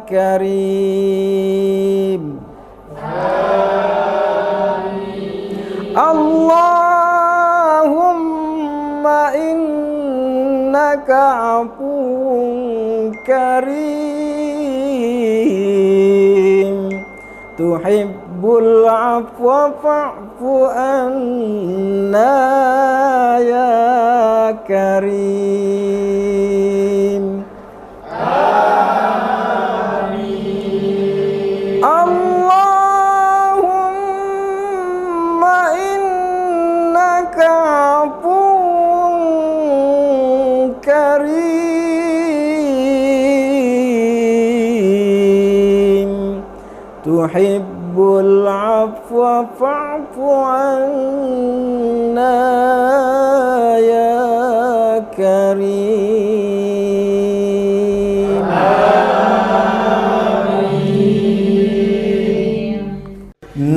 karim. Allahumma innaka afuwun karim, tuhibbul afwa fa'fu anna ya karim. Amin. Allahumma innaka afuwun karim, tuhibbul afwa fa'fu anna ya karim. Amin.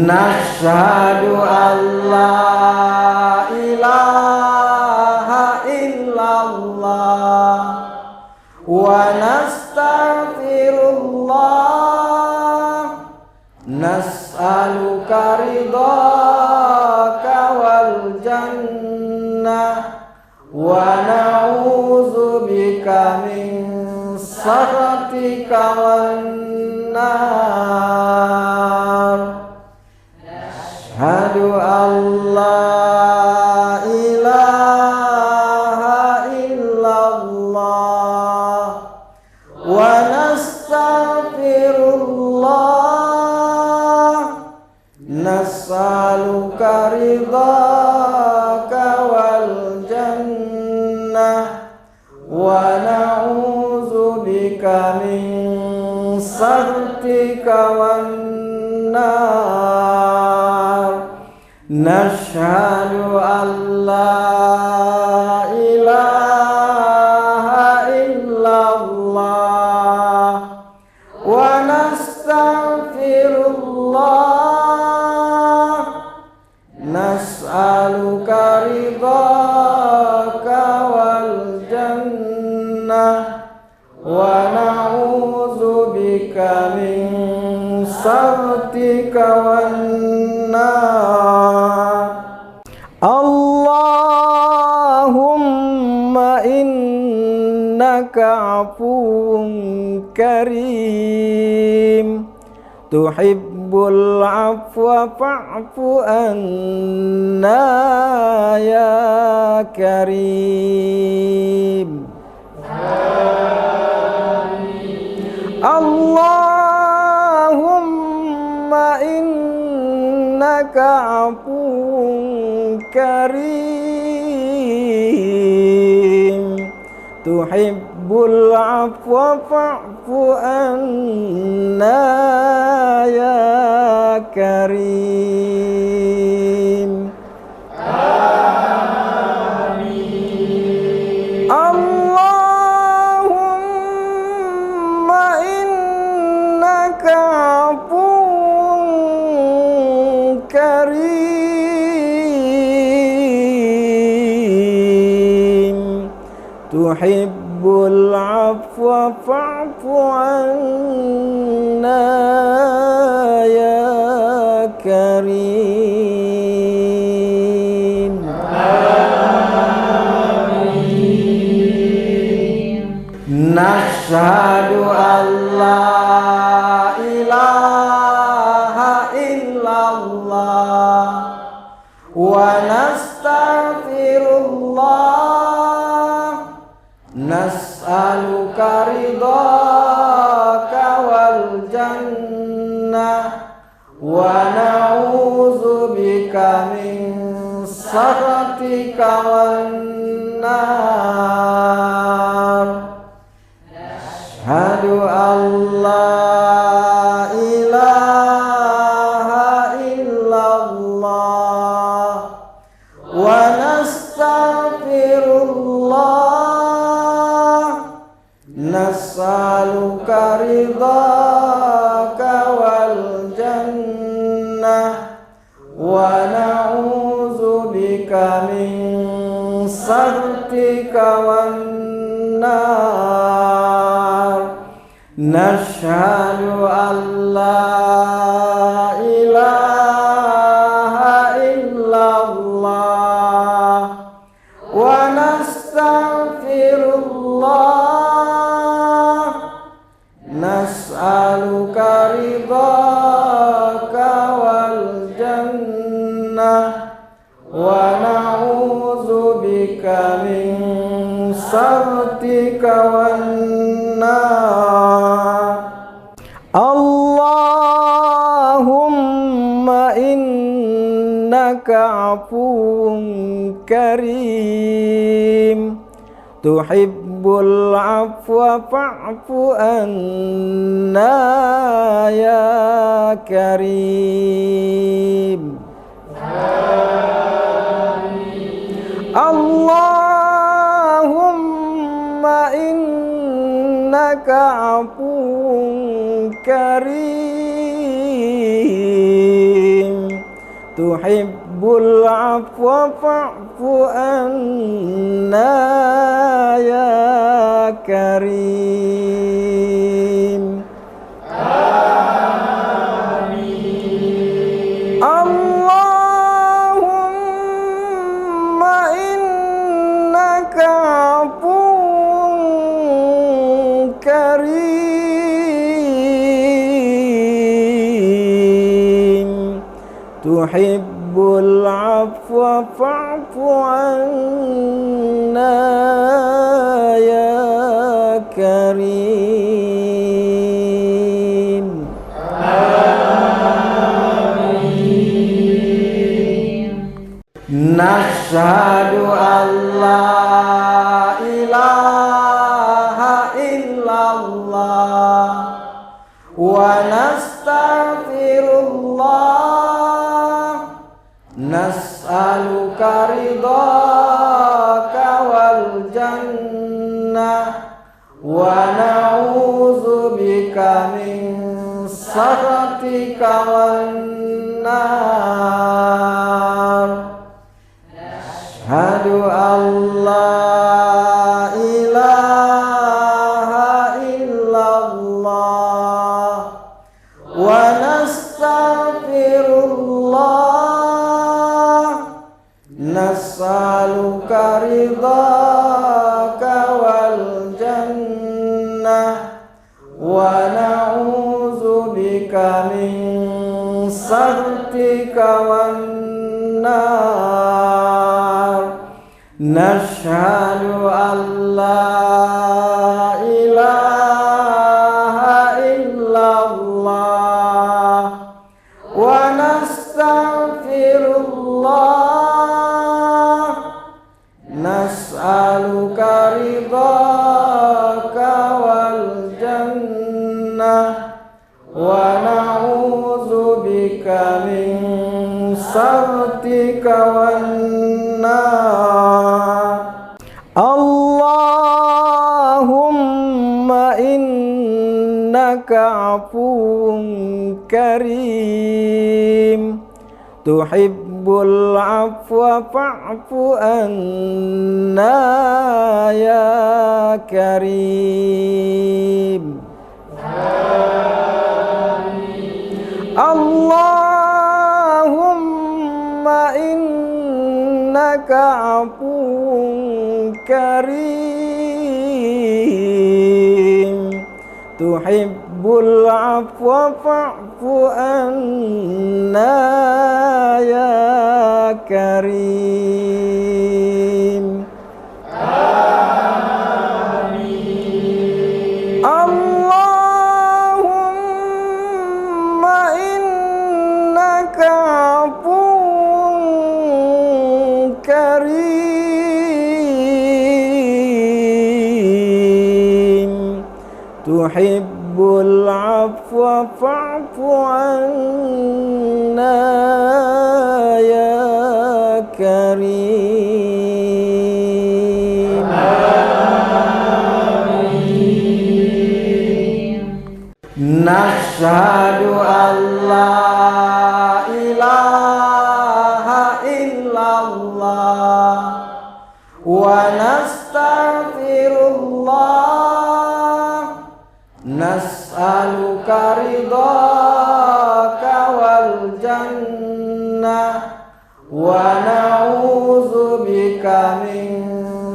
Nashhadu an la ilaha illallah wa nastaghfirullah, nas'aluka ridhaka wal jannah wa na'udzubika min sakhatika wan nar. Nashhadu an la ilaha illallah wa nastaghfirullah, nas'aluka ridhaka wal jannah wa na'udzubika min sakhatika wan nar. Nashhadu an la ilaha illallah wa nastaghfirullah, nas'aluka ridhaka wal jannah wa na'udzubika min sakhatika wan nar. Allahumma innaka afuwun karim, tuhibbul afwa fa'fu anna ya karim. Amin. Allahumma innaka afuwun karim, tuhibbul afwa fa'fu anna ya karim. Amin. Allahumma innaka afuwun karim, tuhibbul afwa fa'fu anna ya karim. Amin. Nashhadu an la ilaha illallah wa nastaghfirullah, nas'aluka ridhaka wal jannah wa na'udzubika min sakhatika wan nar. Nashhadu an la ilaha illallah wa nastaghfirullah, nas'aluka ridhaka wal jannah wa na'udzubika min sakhatika wan nar. nashhadu an la ilaha illallah wa nastaghfirullah nas'aluka ridhaka wal jannah wa na'udzubika min sakhatika wan nar. Allahumma innaka afuwun karim tuhibbul afwa fa'fu anna ya karim. Allahumma innaka afuwun karim tuhibbul afwa fa'fu anna ya karim. Amin. Allahumma innaka afuwun karim tuhibbul afwa fa'fu anna ya karim. Amin. Nashhadu an la ilaha illallah wa nastaghfirullah nas'aluka ridhaka wal jannah wa na'udzubika min sakhatika wan nar. Ashhadu an la ilaha illallah wa nastaghfirullah nas'aluka ridhaka wal jannah wa na'udzubika min sakhatika wan nar. Nashhadu an la ilaha illallah wa nastaghfirullah nas'aluka ridhaka wal jannah wa na'udzubika min sakhatika wan nar. Allahumma innaka afuwun karim tuhibbul afwa fa'fu anna ya karim. Allahumma innaka afuwun karim tuhibbul afwa fa'fu anna ya karim. Amin. Allahumma innaka afuwun karim tuhibbul afwa fa'fu anna ya karim. Amin. Nashhadu an la ilaha illallah wa nastaghfirullah ridhaka wal jannah wa na'udzubika min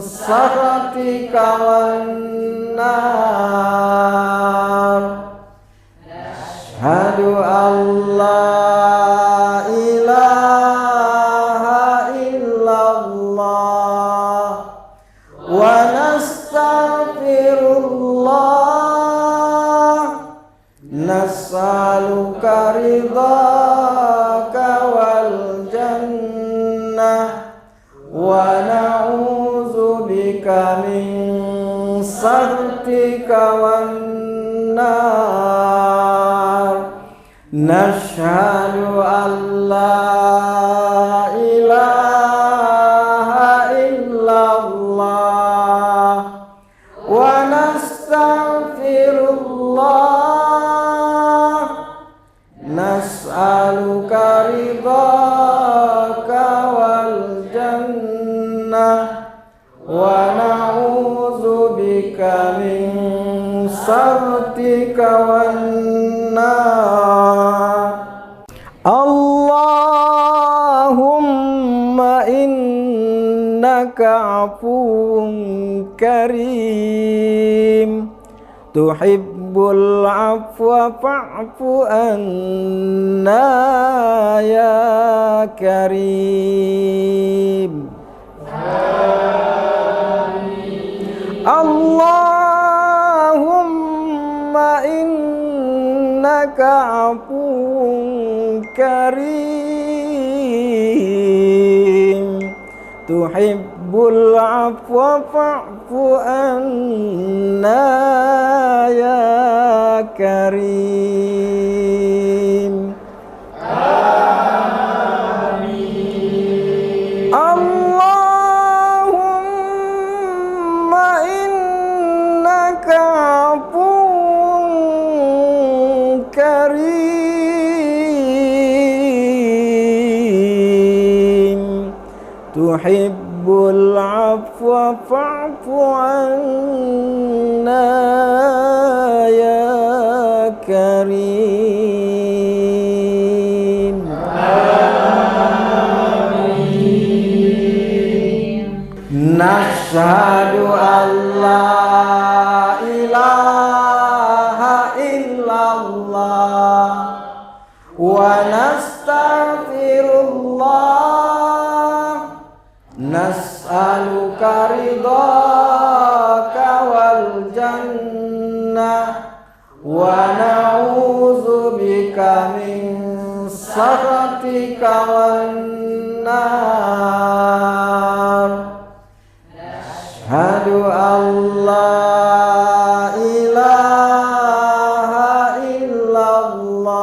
sakhatika wan nar. Asyhadu an la ilaha illallah wa nastaghfirullah nas'aluka ridhaka wal jannah wa na'udzubika min sakhatika wan nar. Nashhadu an la ilaha illallah wa nastaghfirullah nas'aluka ridhaka wal jannah wa na'udzubika min sakhatika wan nar. Allahumma innaka afuwun karim tuhibbul afwa fa'fu anna ya karim. Allahumma innaka afuwun karim tuhibbul afwa fa'fu anna ya karim. Amin. Allahumma innaka afuwun karim tuhibbul afwa fa'fu anna ya karim. Amin. Nashhadu an la ilaha illallah wa nastaghfirullah nas'aluka ridhaka wal jannah wa na'udzubika min sakhatika wan nar. Asyhadu an la ilaha illallah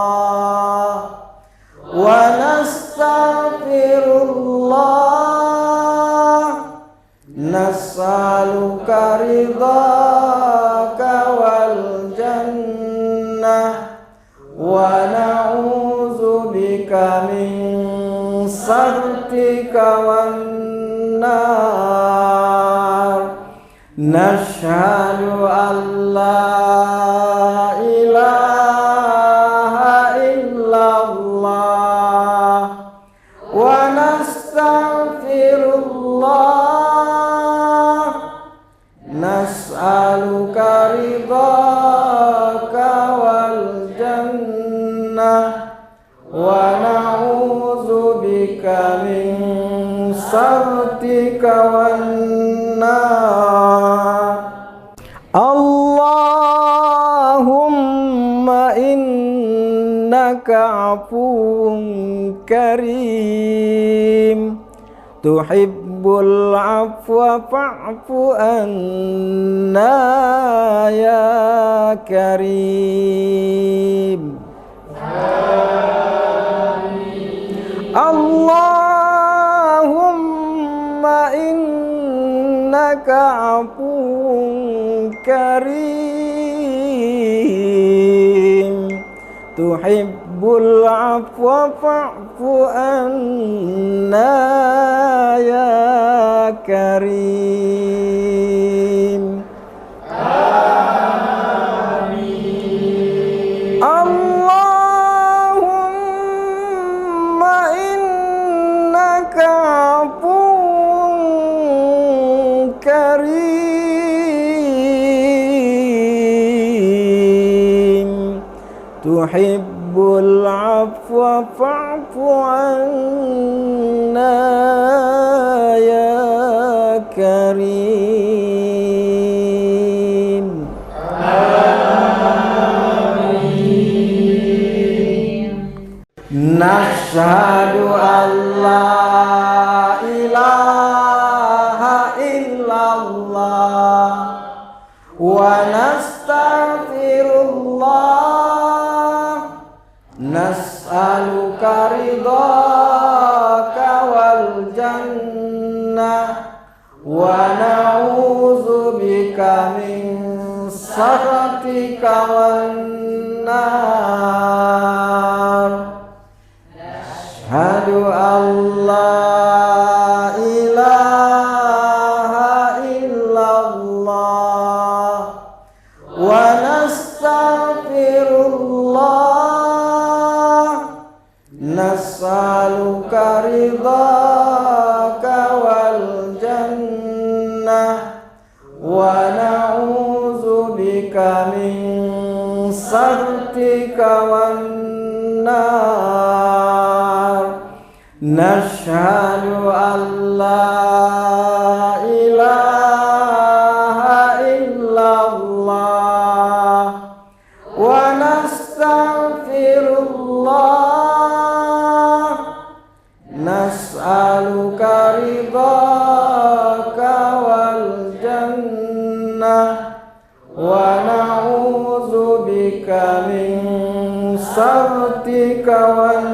wa nastaghfirullah nas'aluka ridhaka wal jannah wa na'udzubika min sakhatika wan nar. Nashhadu an la ilaha illallah wa nastaghfirullah nas'aluka ridhaka wal jannah wa na'udzubika min sakhatika wan nar. Allahumma innaka afuwun karim tuhibbul afwa fa'fu anna ya karim. Amin. Allahumma innaka afuwun karim tuhibbul afwa fa'fu anna ya karim. Amin. Allahumma innaka afuwun karim tuhibbul afwa fa'fu anna ya karim. Nashhadu an la ilaha illallah wa nastaghfirullah nas'aluka ridhaka wal jannah wa na'udzubika min sakhatika wan nar. Asyhadu an la ilaha illallah wa nastaghfirullah nas'aluka ridhaka wal jannah wa na'udzubika min sakhatika wan nar. Nashhadu an la ilaha illallah wa nastaghfirullah nas'aluka ridhaka wal jannah wa na'udzubika min sakhatika wan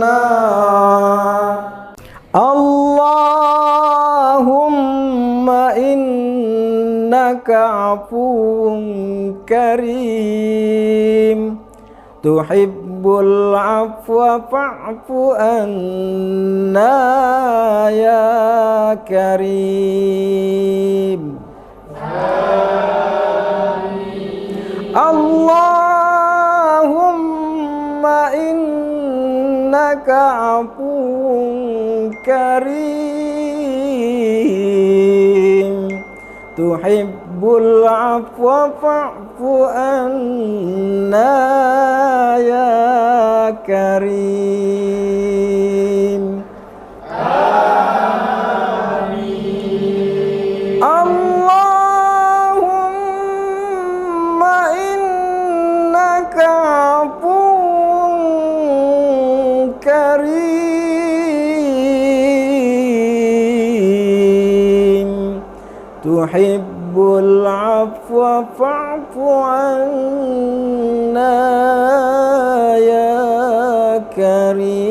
nar. Allahumma innaka afuwun karim tuhibbul afwa fa'fu anna ya karim. Allahumma innaka afuwun karim tuhibbul afwa fa'fu anna ya karim. Allahumma innaka afuwun karim tuhibbul afwa fa'fu anna ya karim.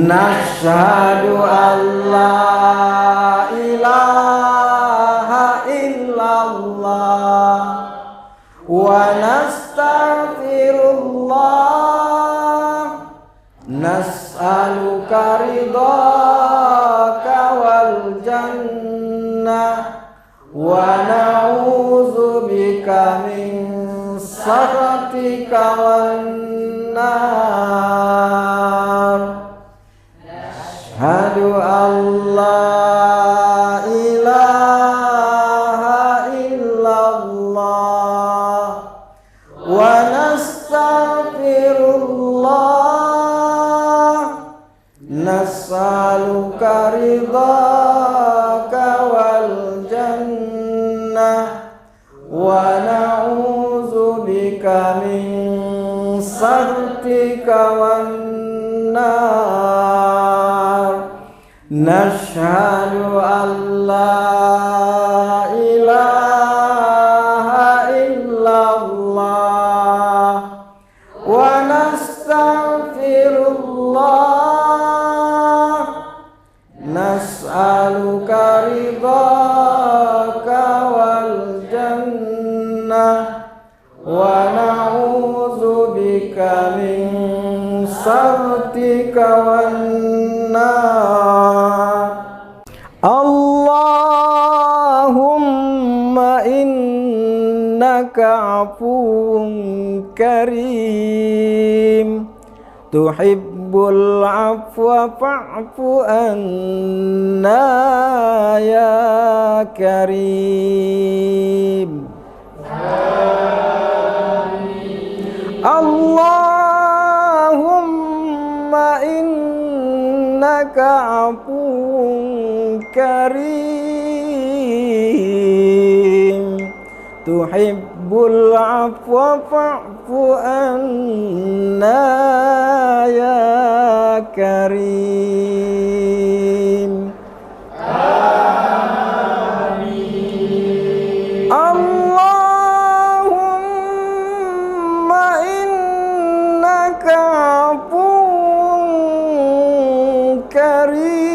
Nashhadu an la ilaha illallah wa nastaghfirullah nas'aluka ridhaka wal jannah wa na'udzubika min sakhatika wan nar. Asyhadu an la ilaha illallah wa nastaghfirullah nas'aluka ridhaka wal jannah wa na'udzubika min sakhatika wan nar. Nashhadu an la ilaha illallah wa nastaghfirullah nas'aluka ridhaka wal jannah wa na'udzubika min sakhatika wan nar. Allah afuwun karim tuhibbul afwa fa'fu anna ya karim. Allahumma innaka afuwun karim tuhibbul afwa fa'fu anna ya karim. Amin. Allahumma innaka afuwun karim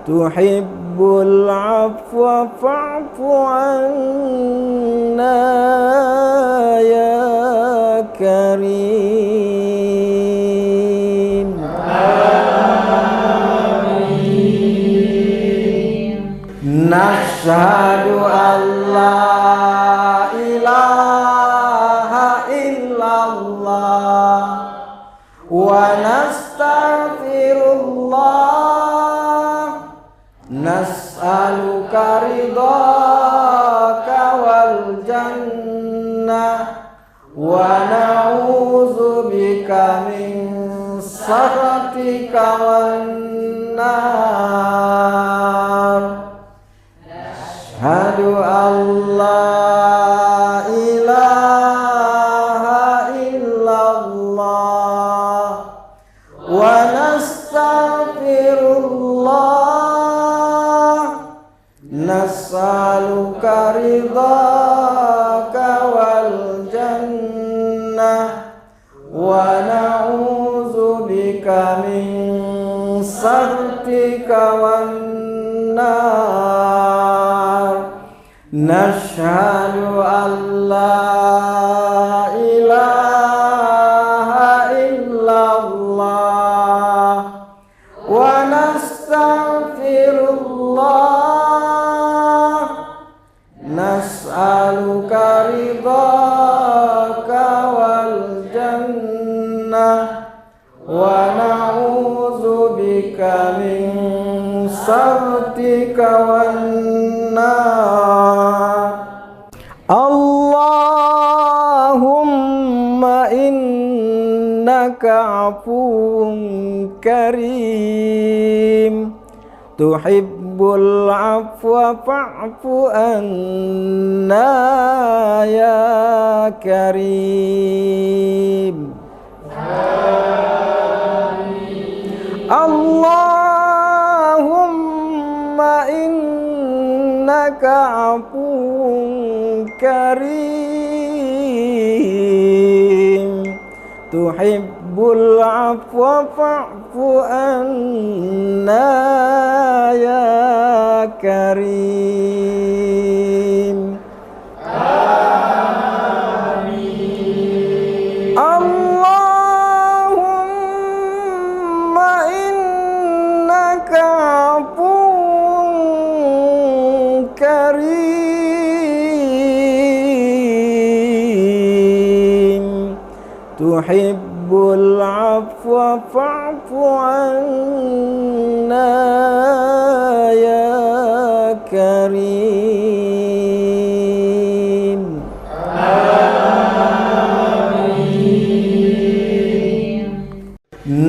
tuhibbul afwa fa'fu anna ya karim. Amin. Nashhadu an la ilaha illallah wa nastaghfirullah nas'aluka ridhaka wal jannah wa na'udzubika min sakhatika wan nar. Asyhadu an la ilaha illallah wa nastaghfirullah nas'aluka ridhaka wal jannah wa na'udzubika min sakhatika wan nar. Nashhadu an la ilaha illallah wa nastaghfirullah nas'aluka ridhaka wal jannah wa na'udzubika min sakhatika wan nar. Allahumma innaka afuwun karim tuhibbul afwa fa'fu anna ya karim. Allahumma innaka afuwun karim tuhibbul afwa fa'fu anna ya karim. Amin. Allahumma innaka afuwun karim tuhibbul afwa fa'fu anna ya karim. Amin.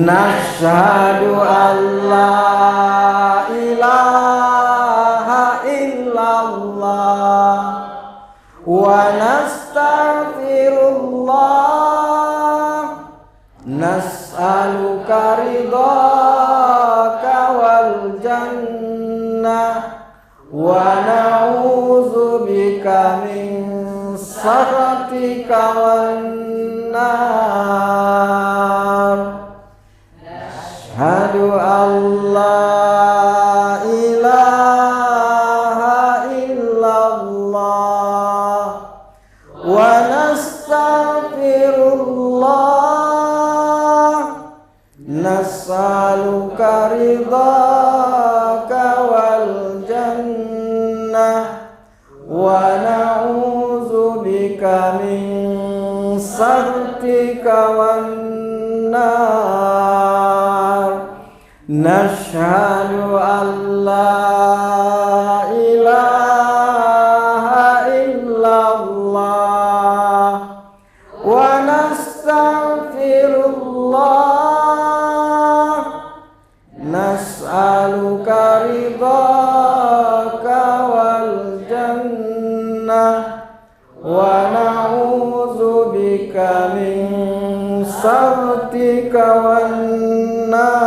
Nashhadu an la ilaha illallah wa nastaghfirullah nas'aluka ridhaka wal jannah wa na'udzubika min sakhatika wan nar. Asyhadu an la ilaha illallah wa nastaghfirullah nas'aluka ridhaka wal jannah ونعوذ بك من سخطك والنار نشهد أن لا إله إلا الله ونستغفر الله نسألك رضاك والجنة ونعوذ بك من سخطك والنار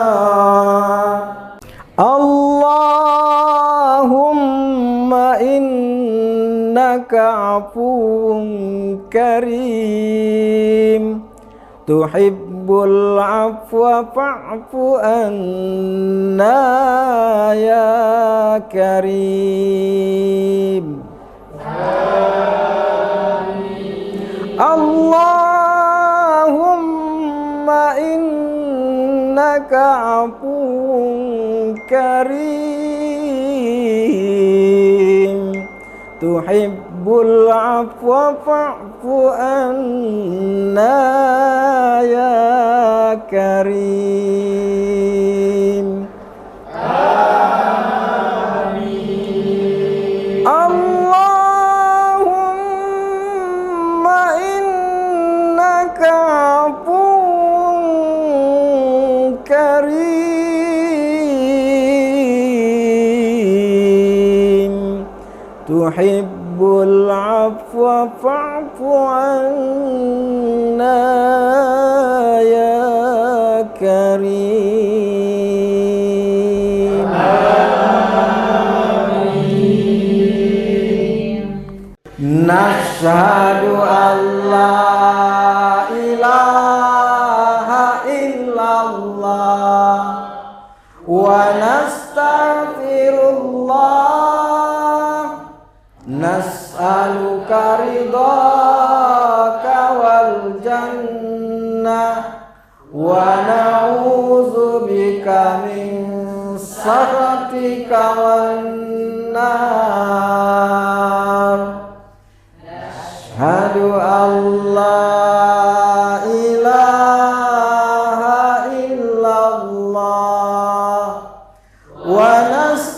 اللهم إنك عفو كريم تحب العفو فاعف عنا يا كريم آمين اللهم إنك عفو كريم تحب العفو فاعف عنا يا كريم آمين اللهم إنك عفو كريم تحب العفو فاعف عنا يا كريم آمين نشهد أن لا إله إلا الله ونستغفر الله نسألك رضاك والجنة ونعوذ بك من سخطك والنار نشهد أن لا إله إلا الله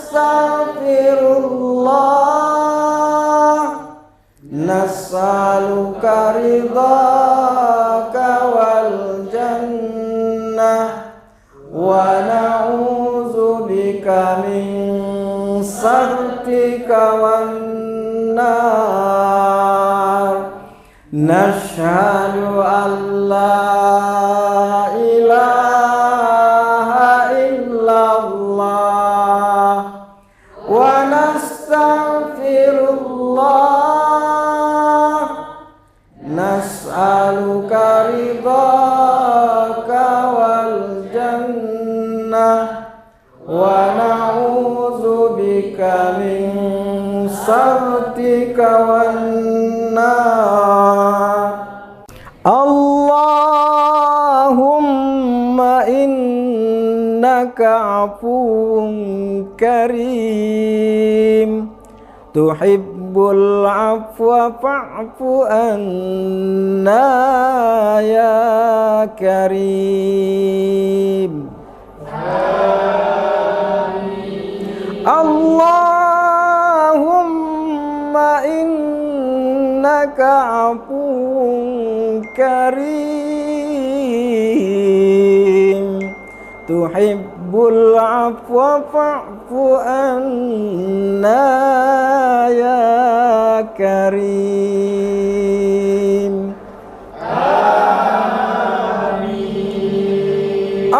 ونستغفر الله نسألك رضاك والجنة ونعوذ بك من سخطك والنار نشهد أن لا إله إلا الله ونستغفر الله نسألك رضاك والجنة ونعوذ بك من سخطك والنار اللهم إنك عفو كريم تحب العفو فاعف عنا يا كريم آمين اللهم إنك عفو كريم تحب العفو فاعف عنا يا كريم آمين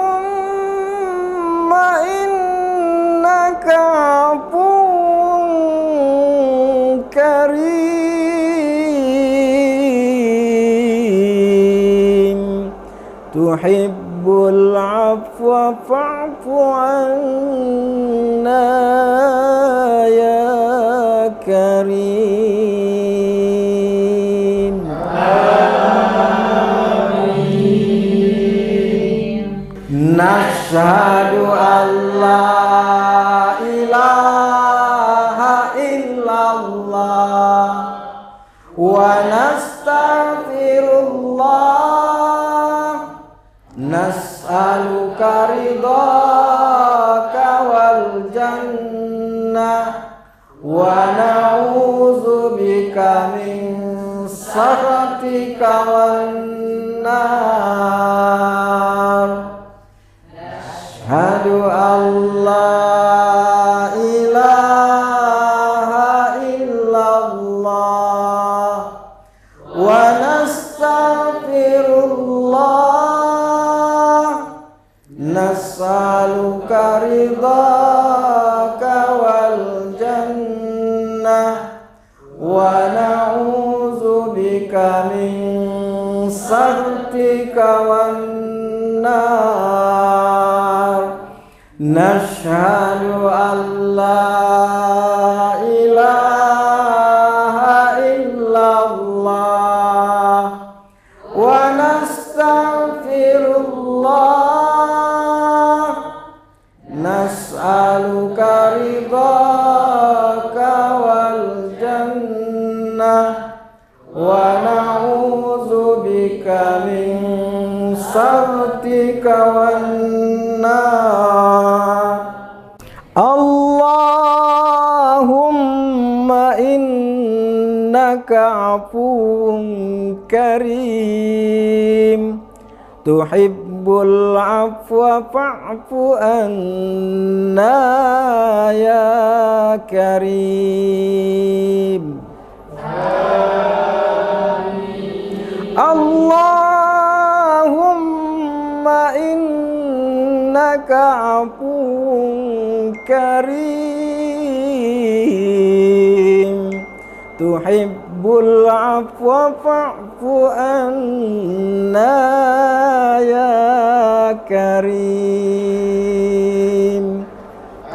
اللهم إنك عفو كريم تحب العفو فاعف عنا يا كريم آمين نشهد أن لا إله wa nastaghfirullah nas'aluka ridhaka wal jannah wa na'udzubika min sakhatika wan nar. Asyhadu an la ilaha illallah wa nastaghfirullah nas'aluka ridhaka wal jannah wa na'udzubika min sakhatika wan nar. Nashhadu an la ilaha illallah wa nastaghfirullah nas'aluka ridhaka wal jannah wa na'udzubika min sakhatika wan nar. Allahumma innaka afuwun karim tuhibbul afwa fa'fu anna ya karim. Allahumma innaka afuwun karim tuhibbul afwa fa'fu anna ya karim.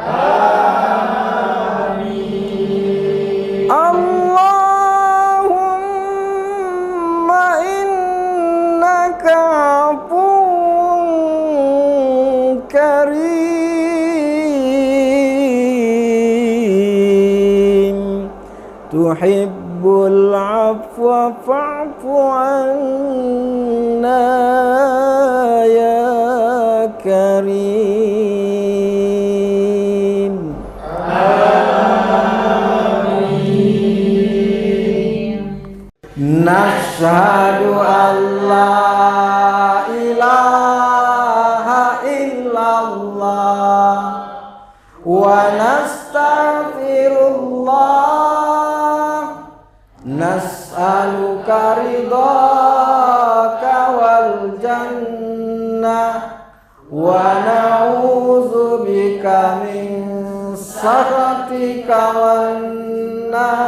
Amin. Allahumma innaka afuwun karim tuhibbul afwa fa'fu anna ya karim. Amin. Nashhadu an la ilaha illallah wa nastaghfirullah nas'aluka ridhaka wal jannah wa na'udzubika min sakhatika wan nar.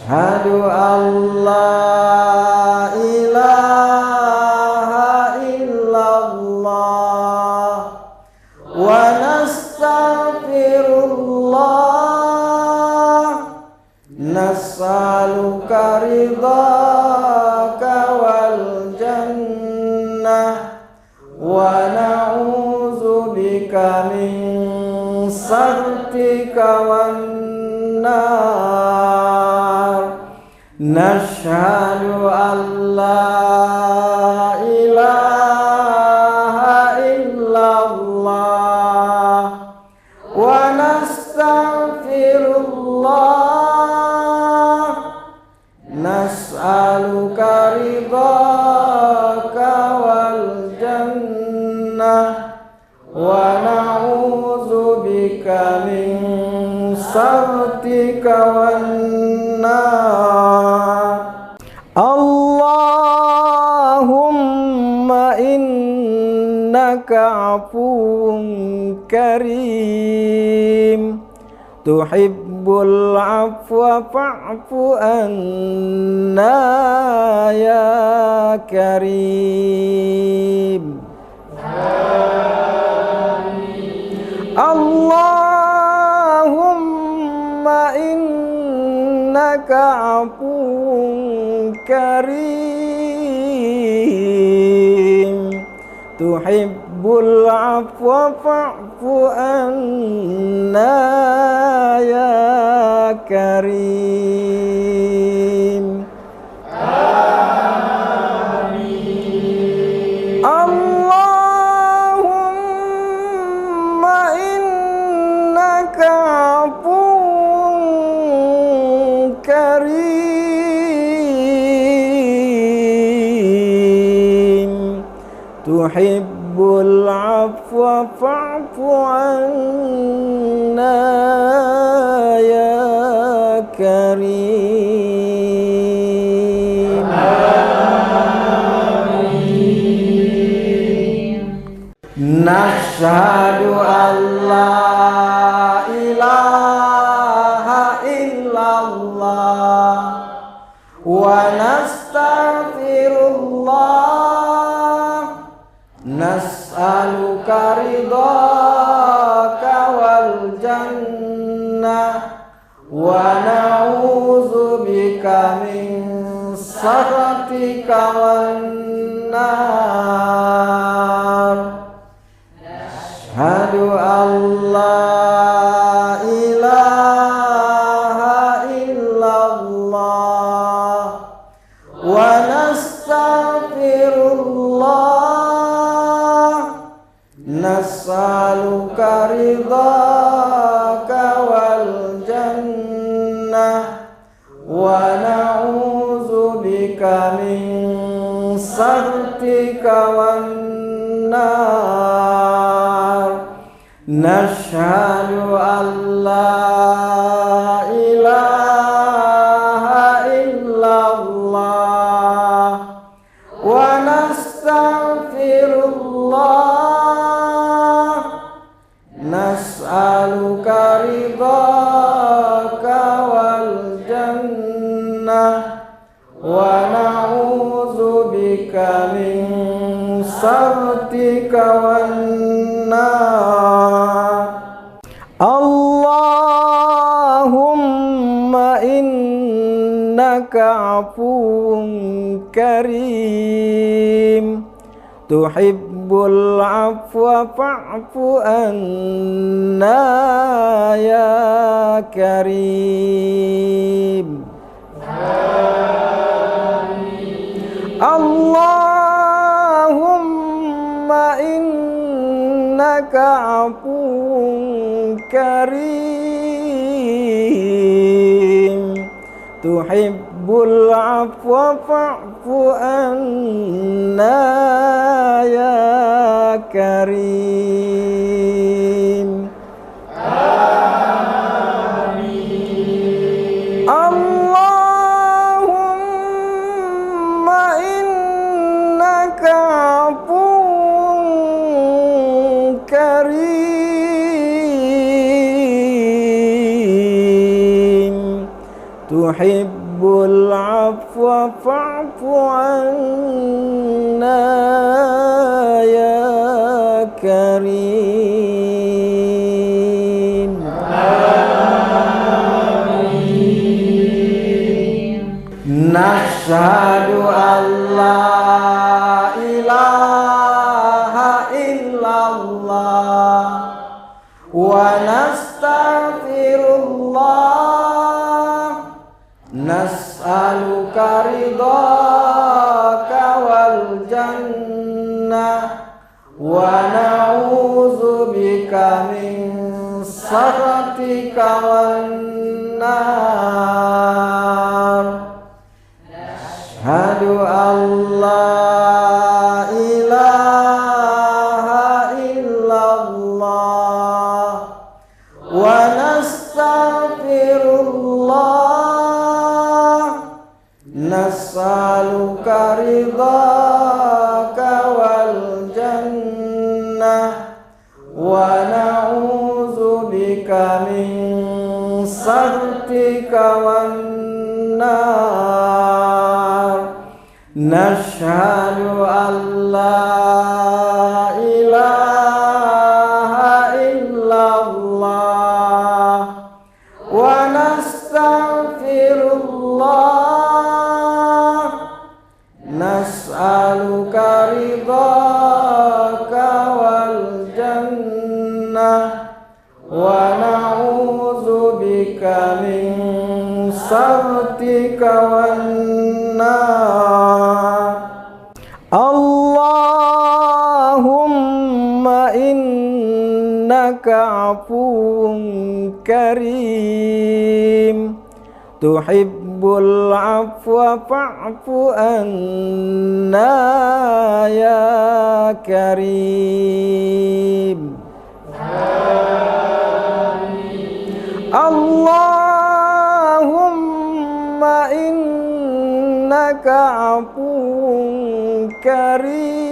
Asyhadu an la ilaha illallah wa nastaghfirullah nas'aluka ridhaka wal jannah wa na'udzubika min sakhatika wan nar. Nashhadu an la ilaha illallah wa nastaghfirullah nas'aluka ridhaka wal jannah wa na'udzubika min sakhatika wan nar. Allahumma innaka afuwun karim tuhibbul afwa fa'fu anna ya karim. Allahumma innaka afuwun karim tuhibbul tuhibbul afwa fa'fu anna ya karim. Amin. Allahumma innaka afuwwun karim, tuhibbul afwa fa'fu anna ya karim. Amin. Nashhadu an la ilaha illallah wa nastaghfirullah, nas'aluka ridhaka wal jannah wa na'udzubika min sakhatika wan nar. Asyhadu an la ilaha illallah wa nastaghfirullah, nas'aluka ridhaka wal jannah wa na'udzubika min sakhatika wan nar. Nashhadu an la ilaha illallah wa nastaghfirullah, nas'aluka ridhaka wal jannah wa na'udzubika min sakhatika wan nar. Allahumma innaka afuwwun karim, tuhibbul afwa fa'fu anna ya karim. Amin. Allahumma innaka afuwwun karim, tuhibbul afwa fa'fu anna ya karim. Amin. Allahumma innaka afuwwun karim, tuhibbul afwa fa'fu anna ya karim. Amin. Nashhadu an la ilaha illallah wa nastaghfirullah, nas'aluka ridhaka wal jannah wa na'udzubika min sakhatika wan nar. Asyhadu an la ilaha illallah wa nastaghfirullah, nas'aluka ridhaka wal jannah wa na'udzubika min sakhatika wan nar. Nashhadu an la ilaha illallah wa nastaghfirullah, nas'aluka ridhaka wa saktika wan nar. Allahumma innaka afuwun karim tuhibbul afwa fa'fu anna ya karim. Amin. Allahumma innaka afuwun karim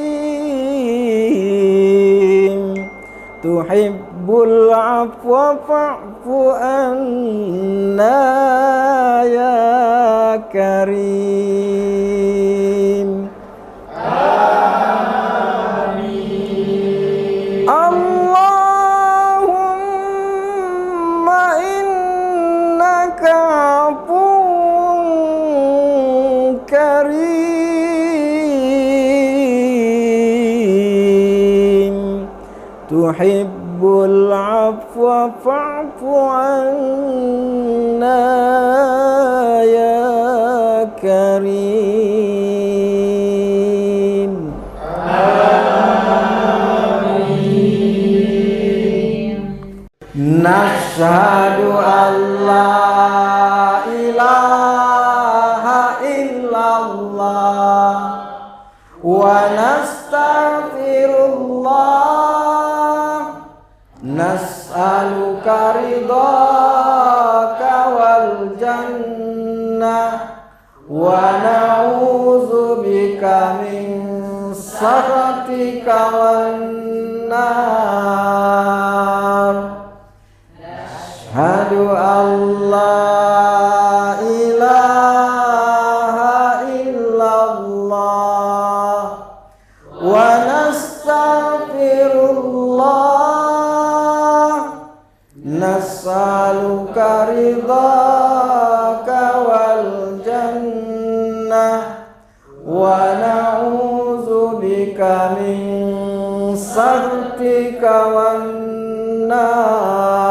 tuhibbul afwa fa'fu anna ya karim. Amin. Allahumma innaka afuwun karim tuhibbul afwa fa'fu anna ya karim. Amin. Nashhadu an la ilaha illallah wa nastaghfirullah nas'aluka ridhaka wal jannah wa na'udzubika min sakhatika wan nar. Asyhadu an la ilaha illallah wa nastaghfirullah nas'aluka ridhaka wal jannah wa na'udzubika min sakhatika wan nar.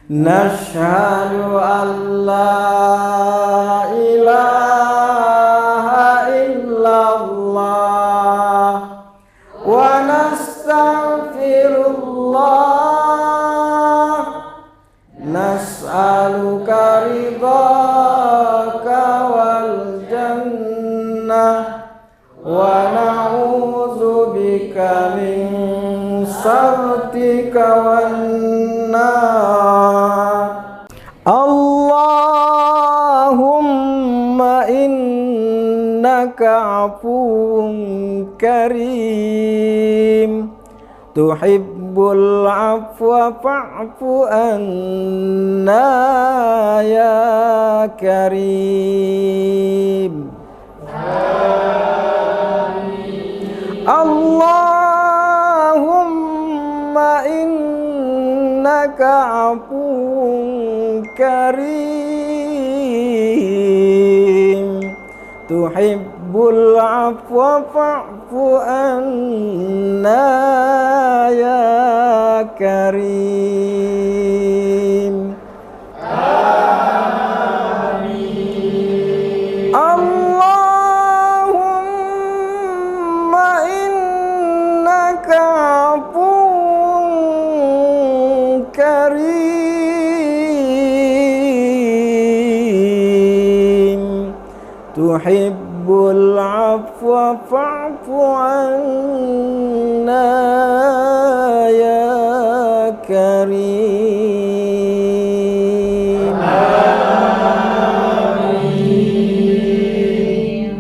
Nashhadu an la ilaha illallah wa nastaghfirullah nas'aluka ridhaka wal jannah wa na'udzubika min sakhatika wan nar. Allahumma innaka afuwun karim tuhibbul afwa fa'fu anna ya karim. Amin. Allahumma innaka afuwun karim tuhibbul afwa fa'fu anna ya karim. Amin. Allahumma innaka afuwun karim tuhibbul afwa fa'fu anna ya karim. Amin.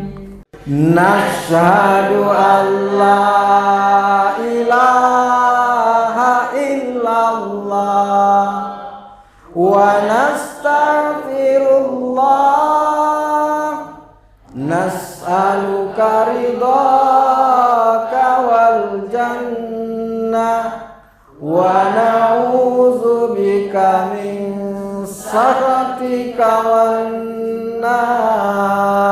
Nashhadu an la ilaha illallah wa nastaghfirullah nas'aluka ridhaka wal jannah wa na'udzubika min sakhatika wan nar.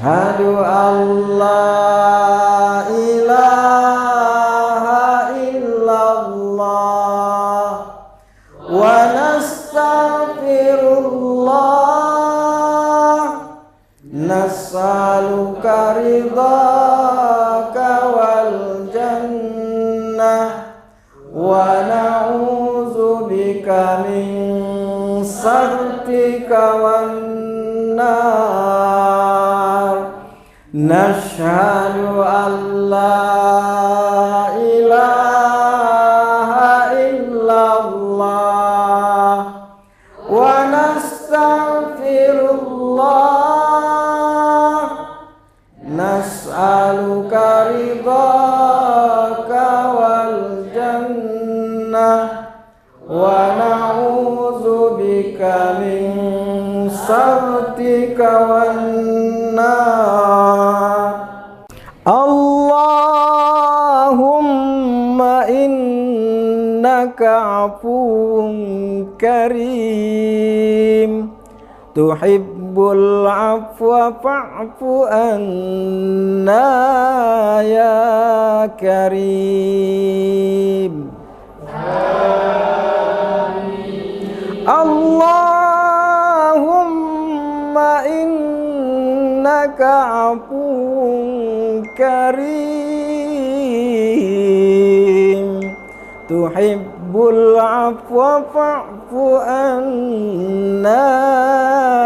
Asyhadu an la ilaha illallah wa nas'aluka ridhaka wal jannah wa na'udzubika min sakhatika wan nar. Nashhadu an la ilaha illallah wa nastaghfirullah. Nas'aluka ridhaka wal jannah wa na'udzubika min sakhatika wan nar. Allahumma innaka afuwun karim tuhibbul afwa fa'fu anna ya karim. Allahumma innaka afuwun karim tuhibbul afwa fa'fu anna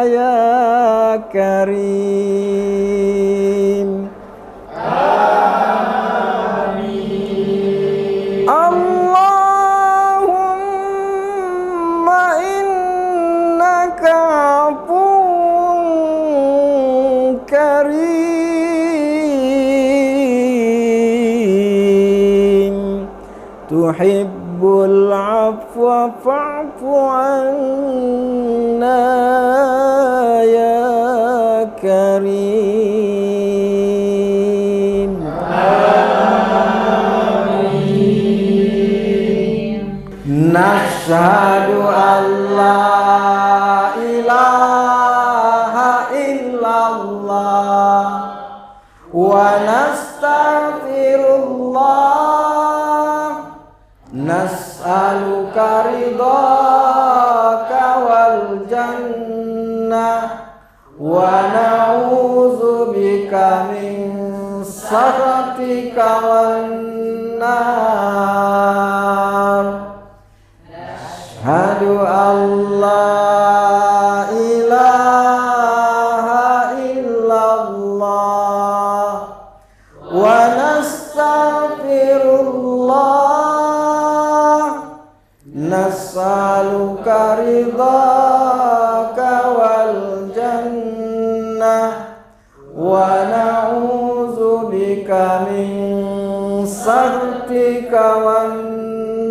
ya karim. Allahumma innaka afuwun karim tuhibbul afwa fa'fu anna ya karim. Nashhadu an la ilaha illallah wa nastaghfirullah. Nas'aluka ridhaka wal jannah wa na'udzubika min sakhatika wan nar. Ashhadu an la ilaha illallah wa nastaghfirullah. Nas'aluka ridhaka wal jannah wa na'udzubika min sakhatika wan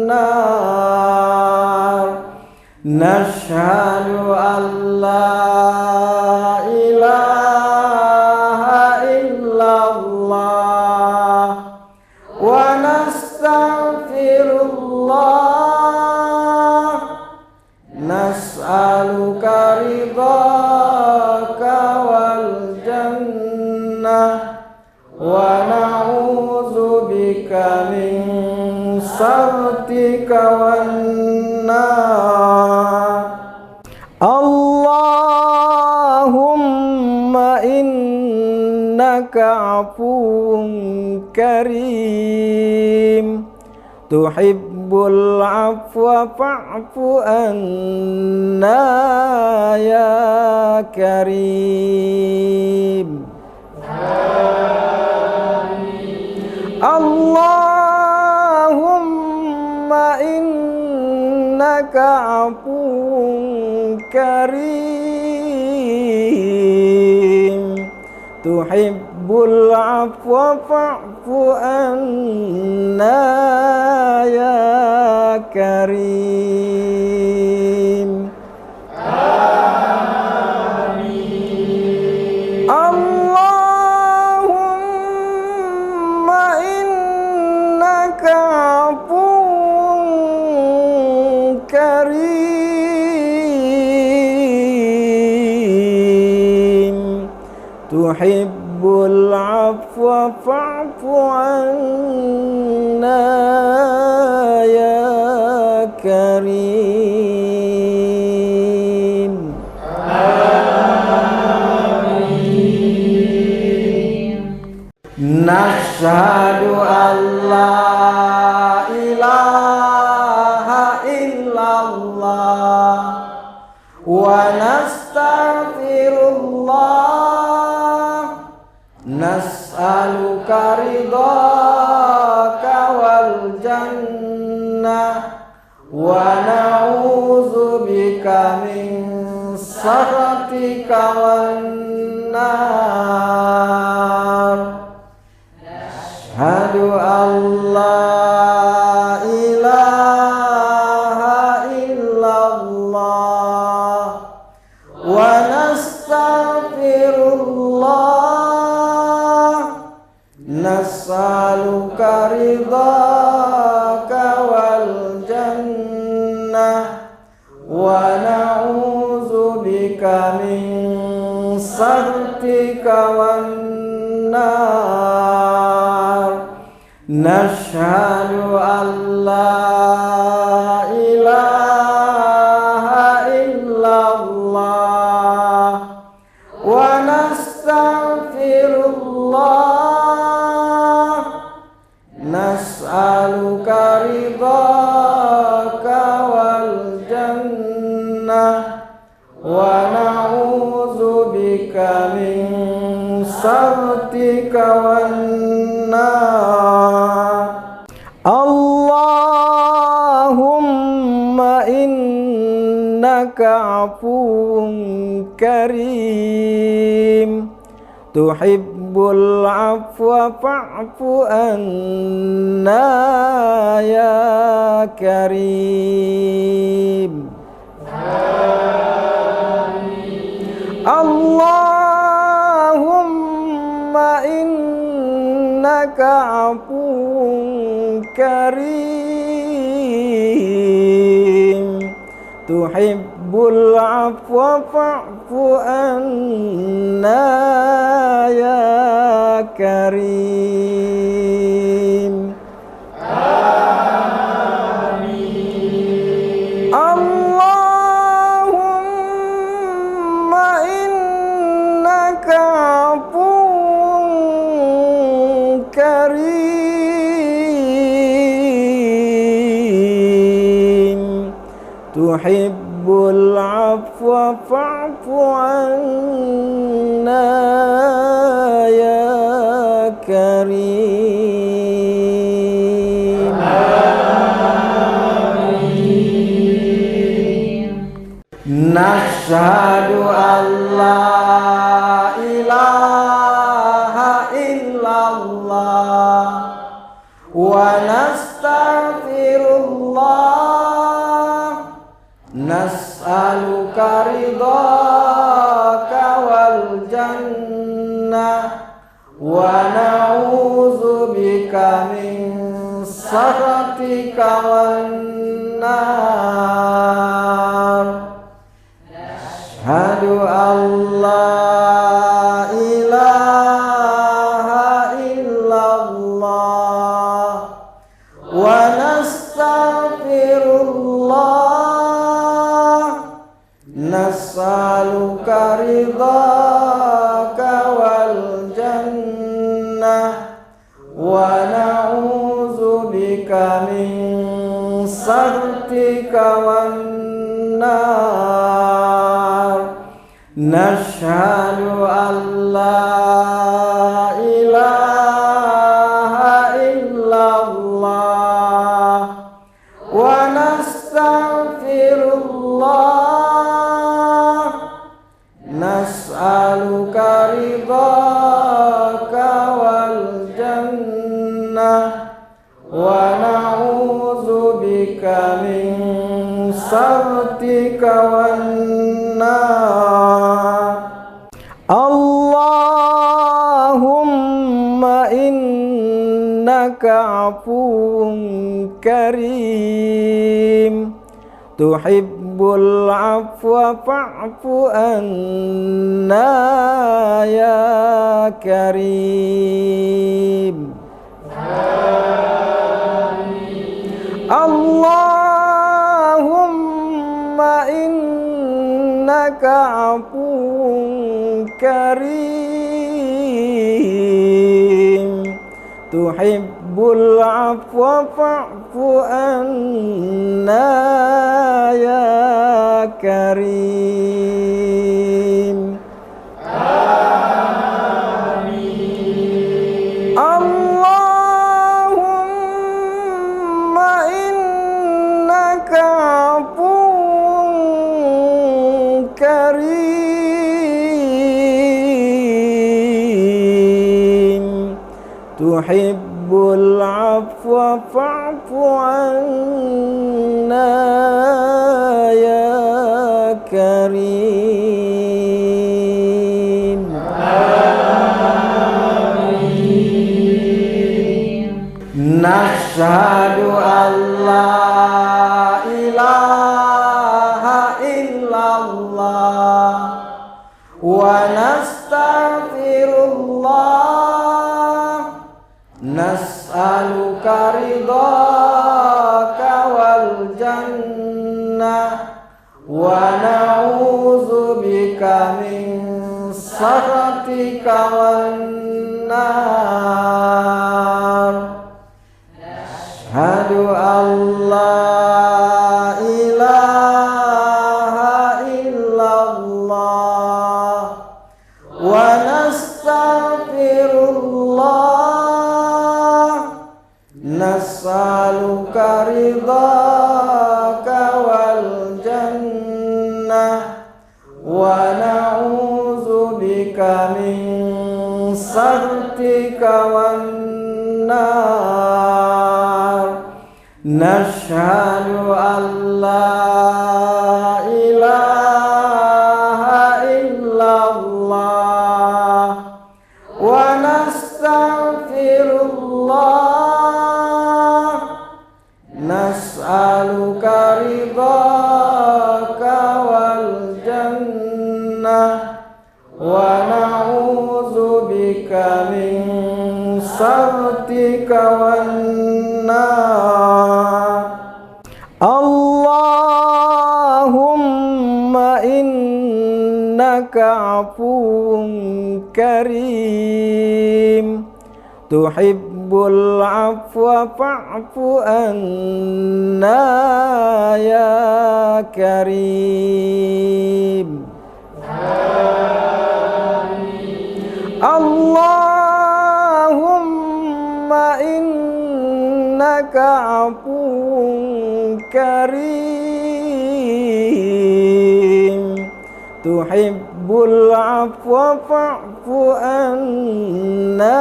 nar. Nashhadu an la ilaha illallah wa nastaghfirullah. Nas'aluka ridhaka wal jannah wa na'udzubika min sakhatika wan nar. Allahumma innaka afuwun karim tuhibbul afwa fa'fu anna ya karim. Allahumma innaka afuwun karim tuhibbul afwa fa'fu anna ya karim. Allahumma innaka afuwun karim tuhibbul afwa fa'fu anna ya karim. Amin. Nashhadu an la ilaha illallah wa nastaghfirullah nas'aluka ridhaka wal jannah wa na'udzubika min sakhatika wan nar. Asyhadu an la ilaha illallah wa nastaghfirullah nas'aluka ridhaka wal jannah wa na'udzubika min sakhatika wan nar. Nashhadu an la ilaha illallah wa nastaghfirullah nas'aluka ridhaka wal jannah wa na'udzubika min sakhatika wan nar. Allahumma innaka afuwun karim tuhibbul afwa fa'fu anna ya karim. Amin. Allahumma innaka afuwun karim tuhibbul afwa fa'fu anna ya karim. Amin. Allahumma innaka afuwun karim tuhibbul afwa fa'fu anna ya karim. Amin. Nashhadu an la ilaha illallah wa nastaghfirullah nas'aluka ridhaka wal jannah wa na'udzubika min sakhatika wan nar. Asyhadu an la ilaha illallah wa nastaghfirullah nas'aluka ridhaka wal jannah wa na'udzubika min sakhatika wan nar. Nashhadu an la ilaha illallah wa nastaghfirullah nas'aluka ridhaka wal jannah wa na'udzubika min sakhatika wan nar. Allahumma innaka afuwun karim tuhibbul afwa fa'fu anna ya karim. Amin. Allahumma innaka afuwun karim tuhibbul afwa fa'fu anna ya karim. Allahumma innaka afuwun karim, tuhibbul afwa fa'fu anna ya karim. Nashhadu an la ilaha illallah wa nastaghfirullah, nas'aluka ridhaka wal jannah wa na'udzubika min sakhatika wan nar. Asyhadu an la ilaha illallah wa nastaghfirullah, nas'aluka ridhaka wal jannah wa na'udzubika min sakhatika wan nar. Nashhadu an la ilaha illallah wa nastaghfirullah, nas'aluka ridhaka wal jannah wa na'udzubika min sakhatika wan nar. Allahumma innaka afuwun karim, tuhibbul afwa fa'fu anna ya karim. Allahumma innaka afuwun karim, tuhibbul afwa fa'fu anna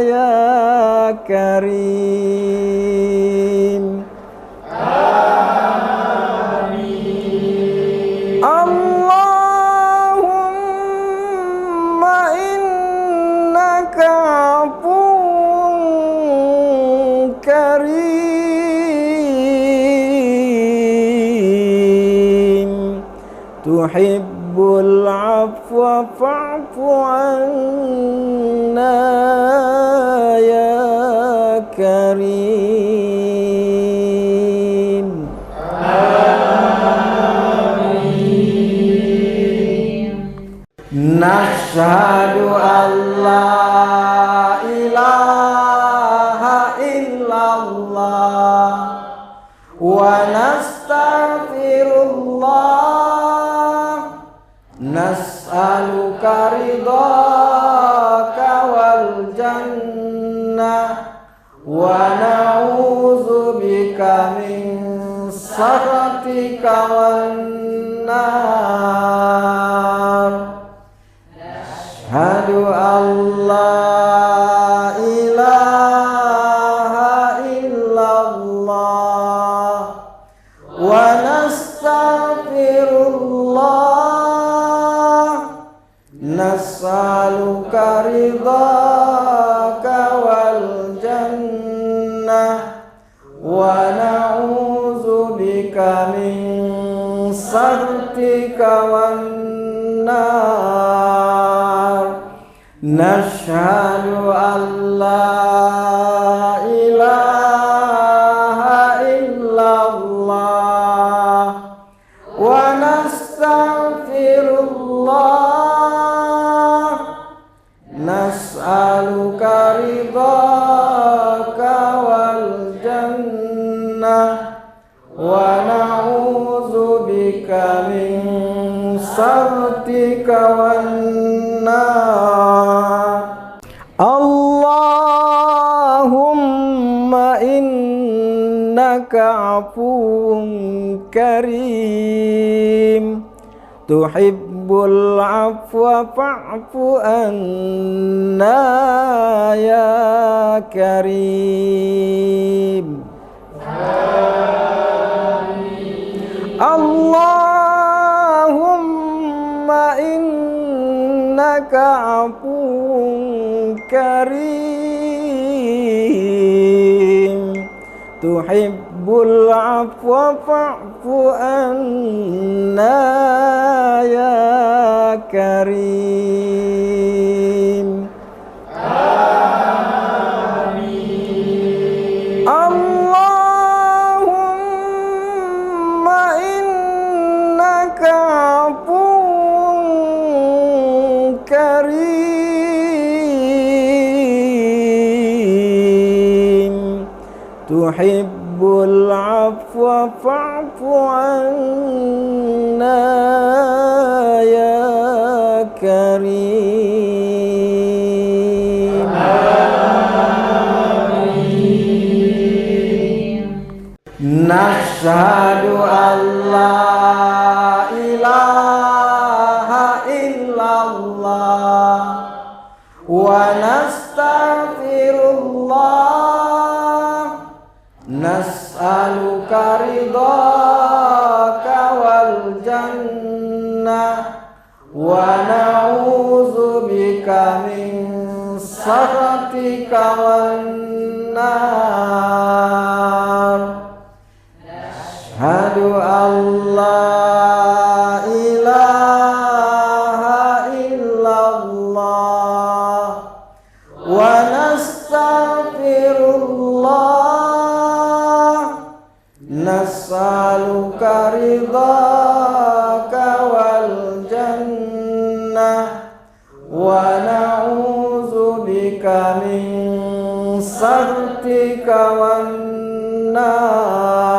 ya karim. Allahumma innaka afuwun karim, tuhibbul afwa fa'fu anna ya karim. Nashhadu an la ilaha illallah wa nastaghfirullah, nas'aluka ridhaka wal jannah wa na'udzubika min sakhatika wan nar. Asyhadu an la ilaha illallah wa nastaghfirullah, nas'aluka ridhaka wal jannah wa na'udzubika min sakhatika wan nar. Nashhadu an la ilaha illallah wa nastaghfirullah, nas'aluka ridha sakhatika wan nar. Allahumma innaka afuwun karim tuhibbul afwa fa'fu anna ya karim. Amin. Allahumma innaka afuwun karim tuhibbul afwa fa'fu anna ya karim. Amin. Allahumma innaka afuwun karim tuhibbul afwa fa'fu anna ya karim. Amin. Nashhadu an la ilaha illallah wa nastaghfirullah nas'aluka ridhaka wal jannah wa na'udzubika min sakhatika wan nar. Asyhadu an la ilaha illallah wa nastaghfirullah nas'aluka ridhaka wal jannah wa na'udzubika min sakhatika wan nar.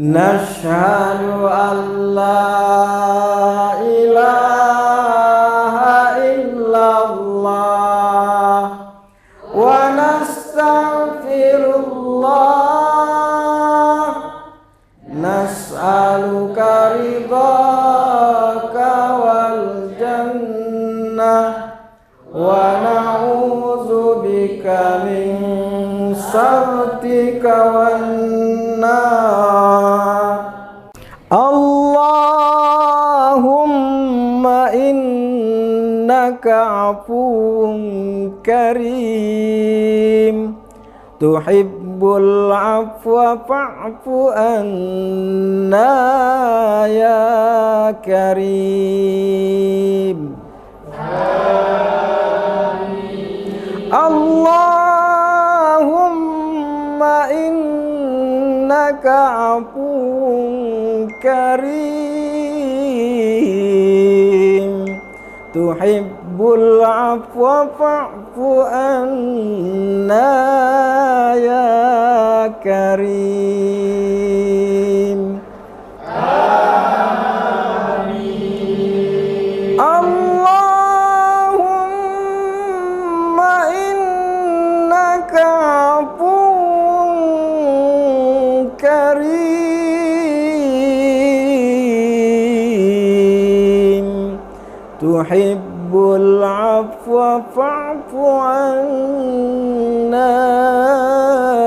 Nashhadu an la ilaha illallah wa nastaghfirullah nas'aluka ridhaka wal jannah wa na'udzubika min sakhatika wan nar. Allahumma innaka afuwun karim tuhibbul afwa fa'fu anna ya karim. Amin. Allahumma innaka afuwun karim tuhibbul afwa fa'fu anna ya karim. Amin. Allahumma innaka afuwun karim tuhibbul afwa fa'fu anna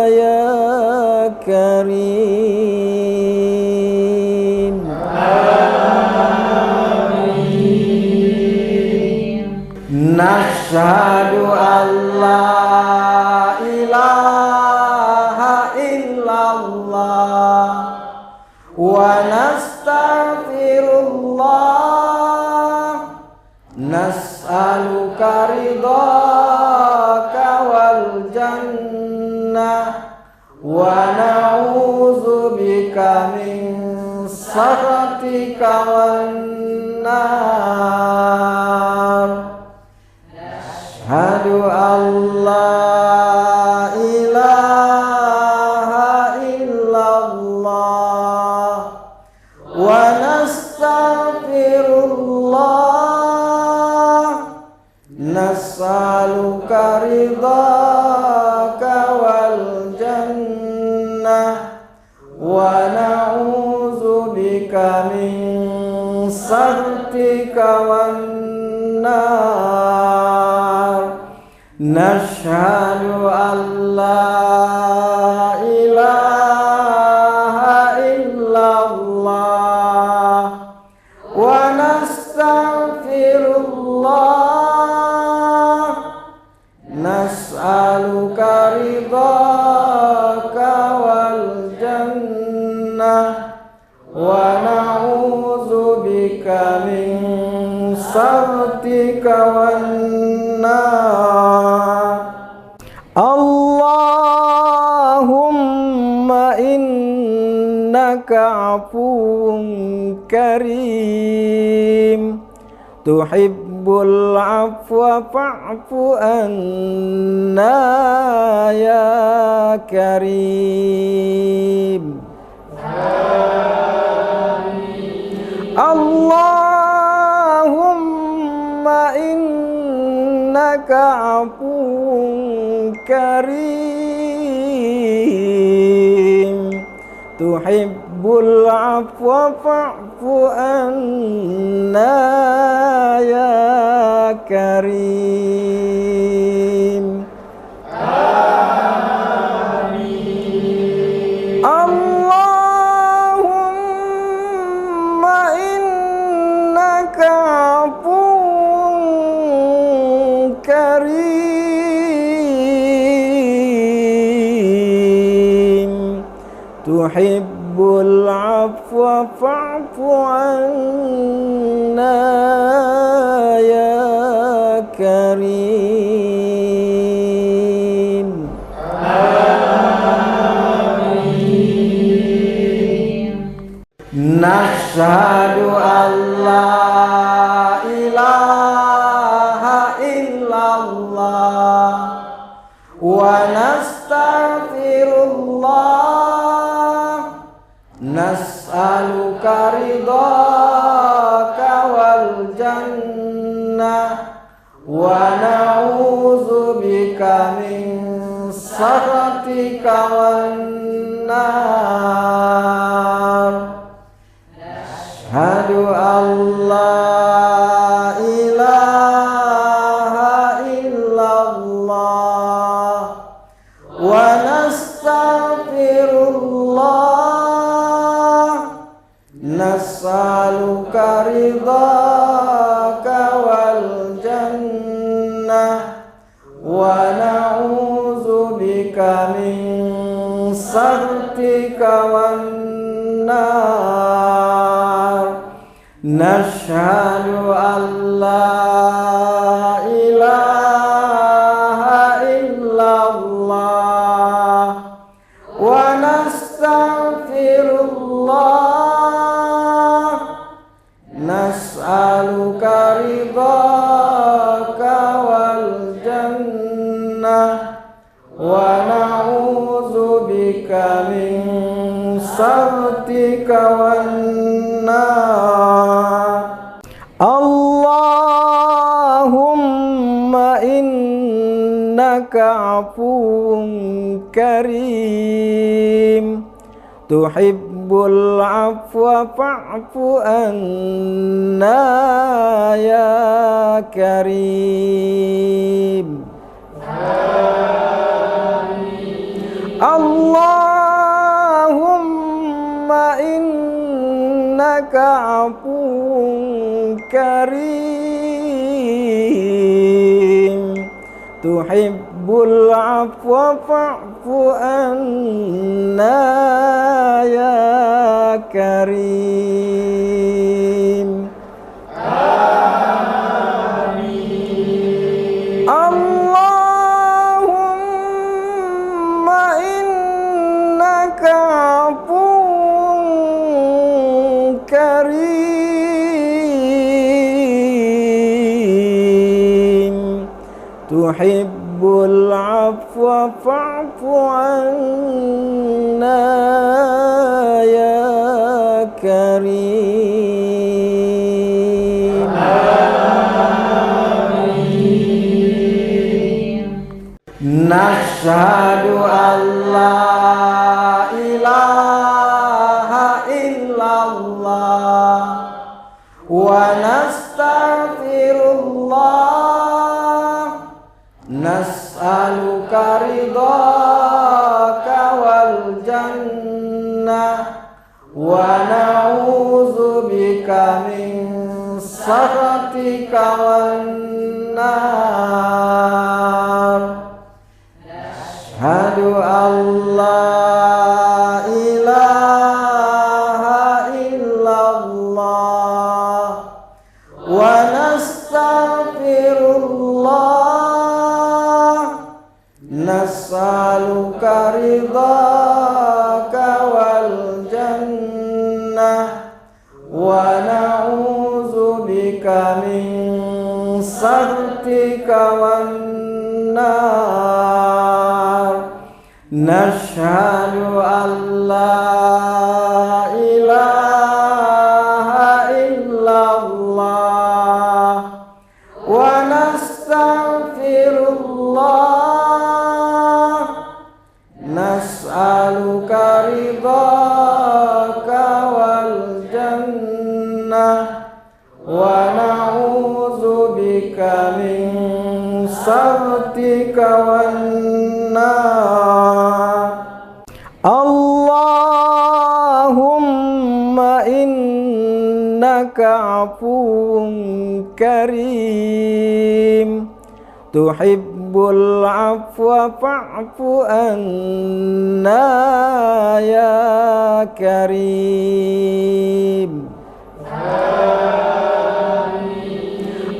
ya karim. Amin. Nashhadu an la ilaha illallah wa nastaghfirullah nas'aluka ridhaka wal jannah wa na'udzubika min sakhatika wan nar. Asyhadu an la ilaha illallah wa nastaghfirullah nas'aluka ridhaka wal jannah wa na'udzubika min sakhatika wan nar. Nashhadu an la ilaha illallah wa nastaghfirullah. Nas'aluka ridhaka wal jannah wa na'udzubika min sakhatika wan nar. Allahumma innaka afuwun karim tuhibbul afwa fa'fu anna ya karim. Allahumma innaka afuwun karim tuhibbul afwa fa'fu anna ya karim. Amin. Allahumma innaka afuwun karim tuhibbul afwa fa'fu anna ya karim. Amin. Nashhadu an la ilaha illallah wa nastaghfirullah. Nas'aluka ridhaka wal jannah wa na'udzubika min sakhatika wan nar. Nashhadu an la ilaha illallah wa nastaghfirullah. Nas'aluka ridhaka wal jannah wa na'udzubika min sakhatika wan nar. Nashhadu an la ilaha illallah wa nastaghfirullah. Nas'aluka ridhaka wal jannah wa na'udzubika min sakhatika wan nar. Allahumma innaka afuwun karim tuhibbul afwa fa'fu anna ya karim. Amin. Allahumma innaka afuwun karim tuhibbul afwa fa'fu anna ya karim. Amin. Allahumma innaka afuwun karim tuhibbul afwa fa'fu anna ya karim. Amin. Nashhadu an la ilaha illallah wa nastaghfirullah nas'aluka ridhaka wal jannah wa na'udzubika min sakhatika wan nar. Asyhadu an la ilaha illallah wa nastaghfirullah nas'aluka ridhaka wal jannah wa na'udzubika min sakhatika wan nar. Nashhadu an la ilaha illallah wa nastaghfirullah nas'aluka ridhaka wal jannah wa na'udzubika min sakhatika wan nar. Allahumma innaka afuwun karim tuhibbul afwa fa'fu anna ya karim.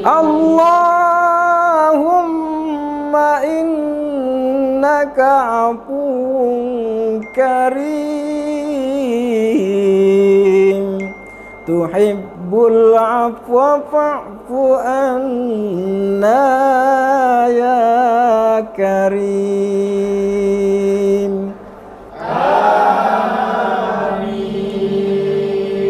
Allahumma innaka afuwun karim tuhibbul afwa fa'fu anna ya karim.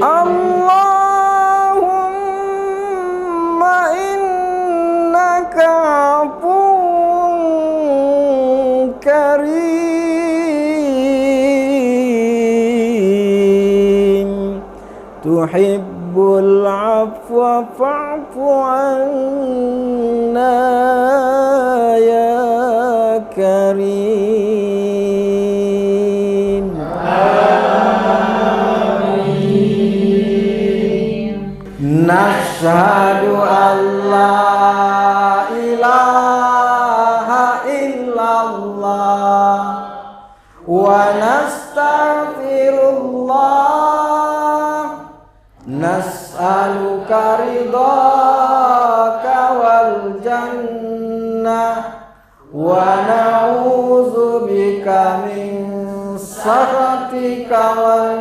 Allahumma innaka afuwun karim tuhibbul afwa fa'fu anna ya karim. Nashhadu an la ilaha illallah wa nastaghfirullah nas'aluka ridhaka wal jannah wa na'udzubika min sakhatika wan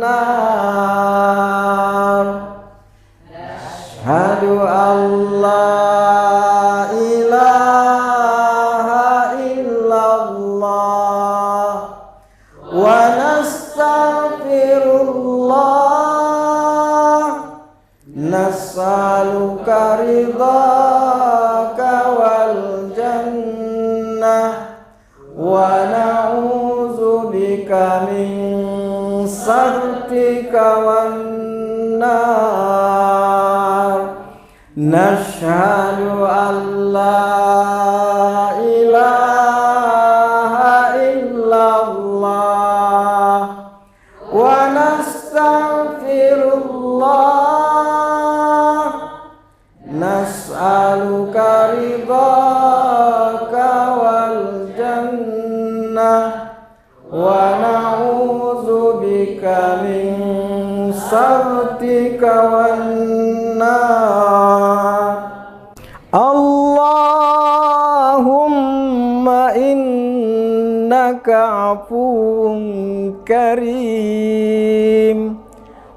nar. Asyhadu an la ilaha illallah wa nastaghfirullah nas'aluka ridhaka wal jannah wa na'udzubika min sakhatika wan nar. Nashhadu an la ilaha illallah wa nastaghfirullah nas'aluka ridhaka wal jannah wa na'udzubika min sakhatika wan nar. Allahumma innaka afuwun karim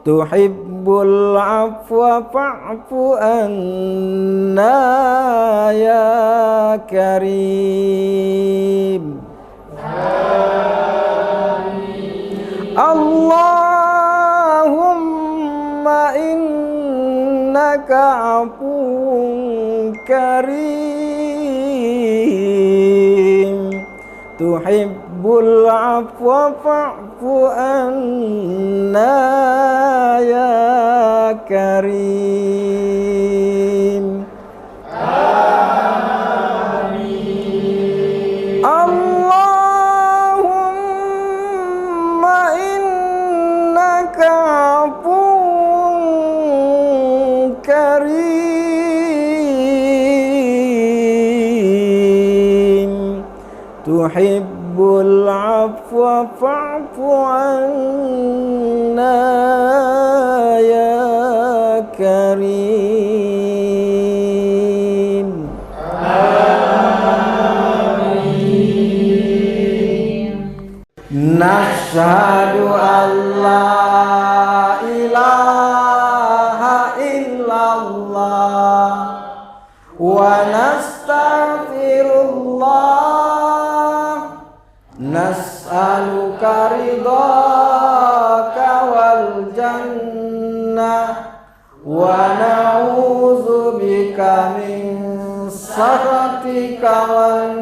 tuhibbul afwa fa'fu anna ya karim. Allahumma innaka afuwun karim tuhibbul afwa fa'fu anna ya karim. Amin. Allahumma innaka afuwwun karim, tuhibbul afwa fa'fu anna ya karim. Amin. Nashhadu an la ilaha illallah wa nastaghfirullah, nas'aluka ridhaka wal jannah wa na'udzubika min sakhatika wan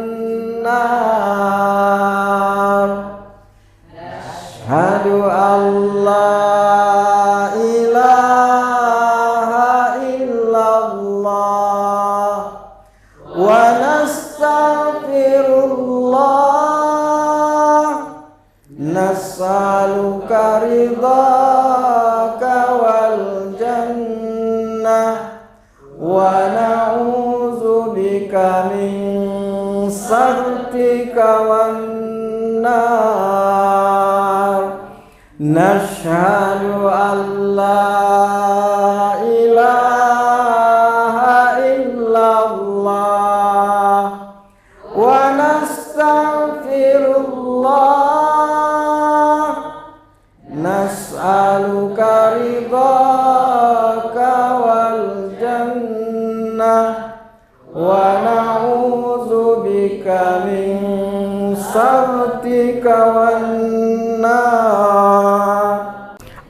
nar. Asyhadu an la ilaha illallah wa nastaghfirullah, nas'aluka ridhaka wal jannah wa na'udzubika min sakhatika wan nar. Nashhadu an la ilaha illallah wa nastaghfirullah, nas'aluka ridhaka wal jannah wa na'udzubika min sakhatika wan nar.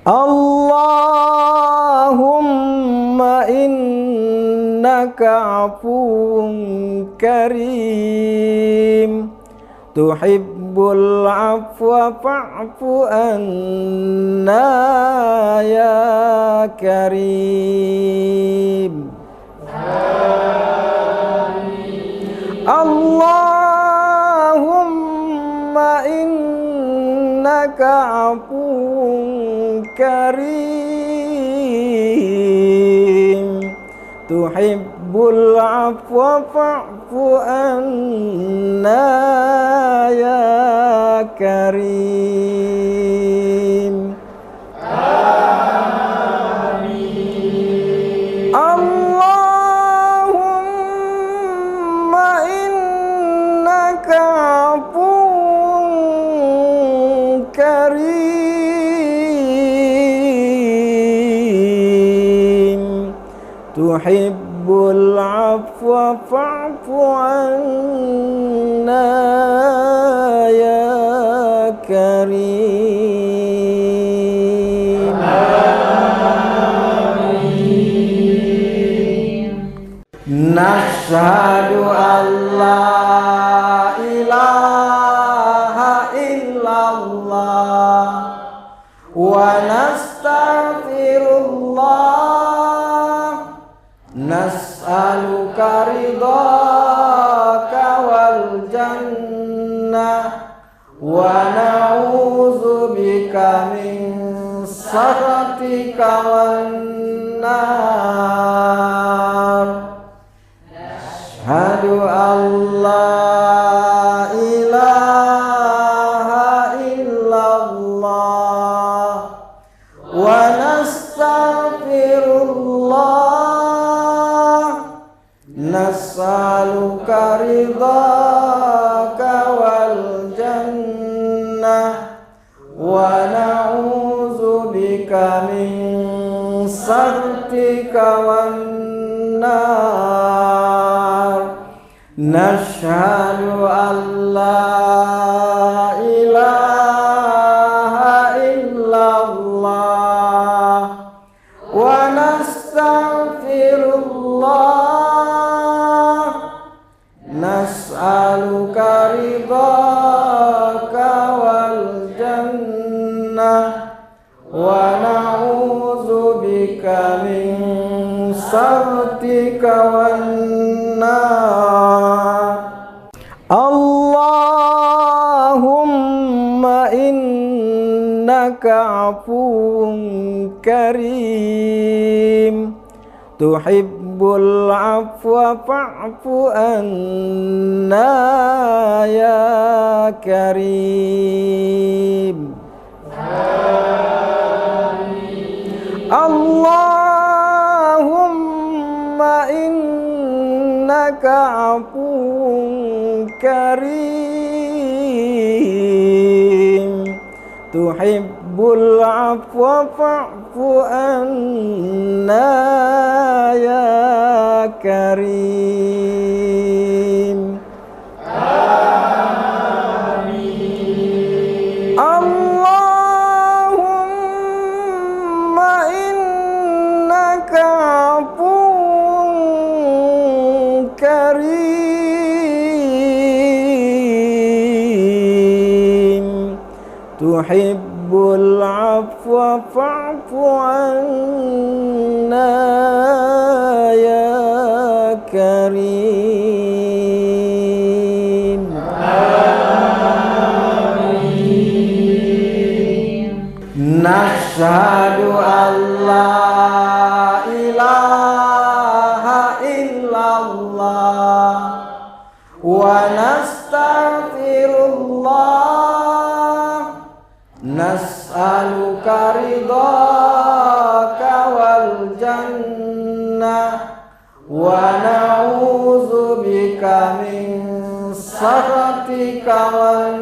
Allahumma innaka afuwwun karim, tuhibbul afwa fa'fu anna ya karim. Amin. Allahumma innaka afuwwun karim, tuhibbul afwa fa'fu anna ya karim. Amin. Allahumma innaka afuwwun karim, tuhibbul afwa fa'fu anna ya karim. Amin. Nashhadu an la ilaha illallah wa nastaghfirullah, nas'aluka ridhaka wal jannah wa na'udzubika min sakhatika wan nar. Asyhadu an la ilaha illallah wa nastaghfirullah, nas'aluka ridhaka wal jannah wa na'udzubika min sakhatika wan nar. Nashhadu an la ilaha illallah wa nastaghfirullah, nas'aluka ridha saktika wan nar. Allahumma innaka afuwun karim tuhibbul afwa fa'fu anna ya karim. Allahumma innaka afuwun karim tuhibbul afwa fa'fu anna ya karim. Amin. Allahumma innaka afuwun karim tuhibbul afwa fa'fu anna ya karim. Amin. Nashhadu an la ilaha illallah wa nastaghfirullah nas'aluka ridhaka wal jannah wa na'udzubika min sakhatika wan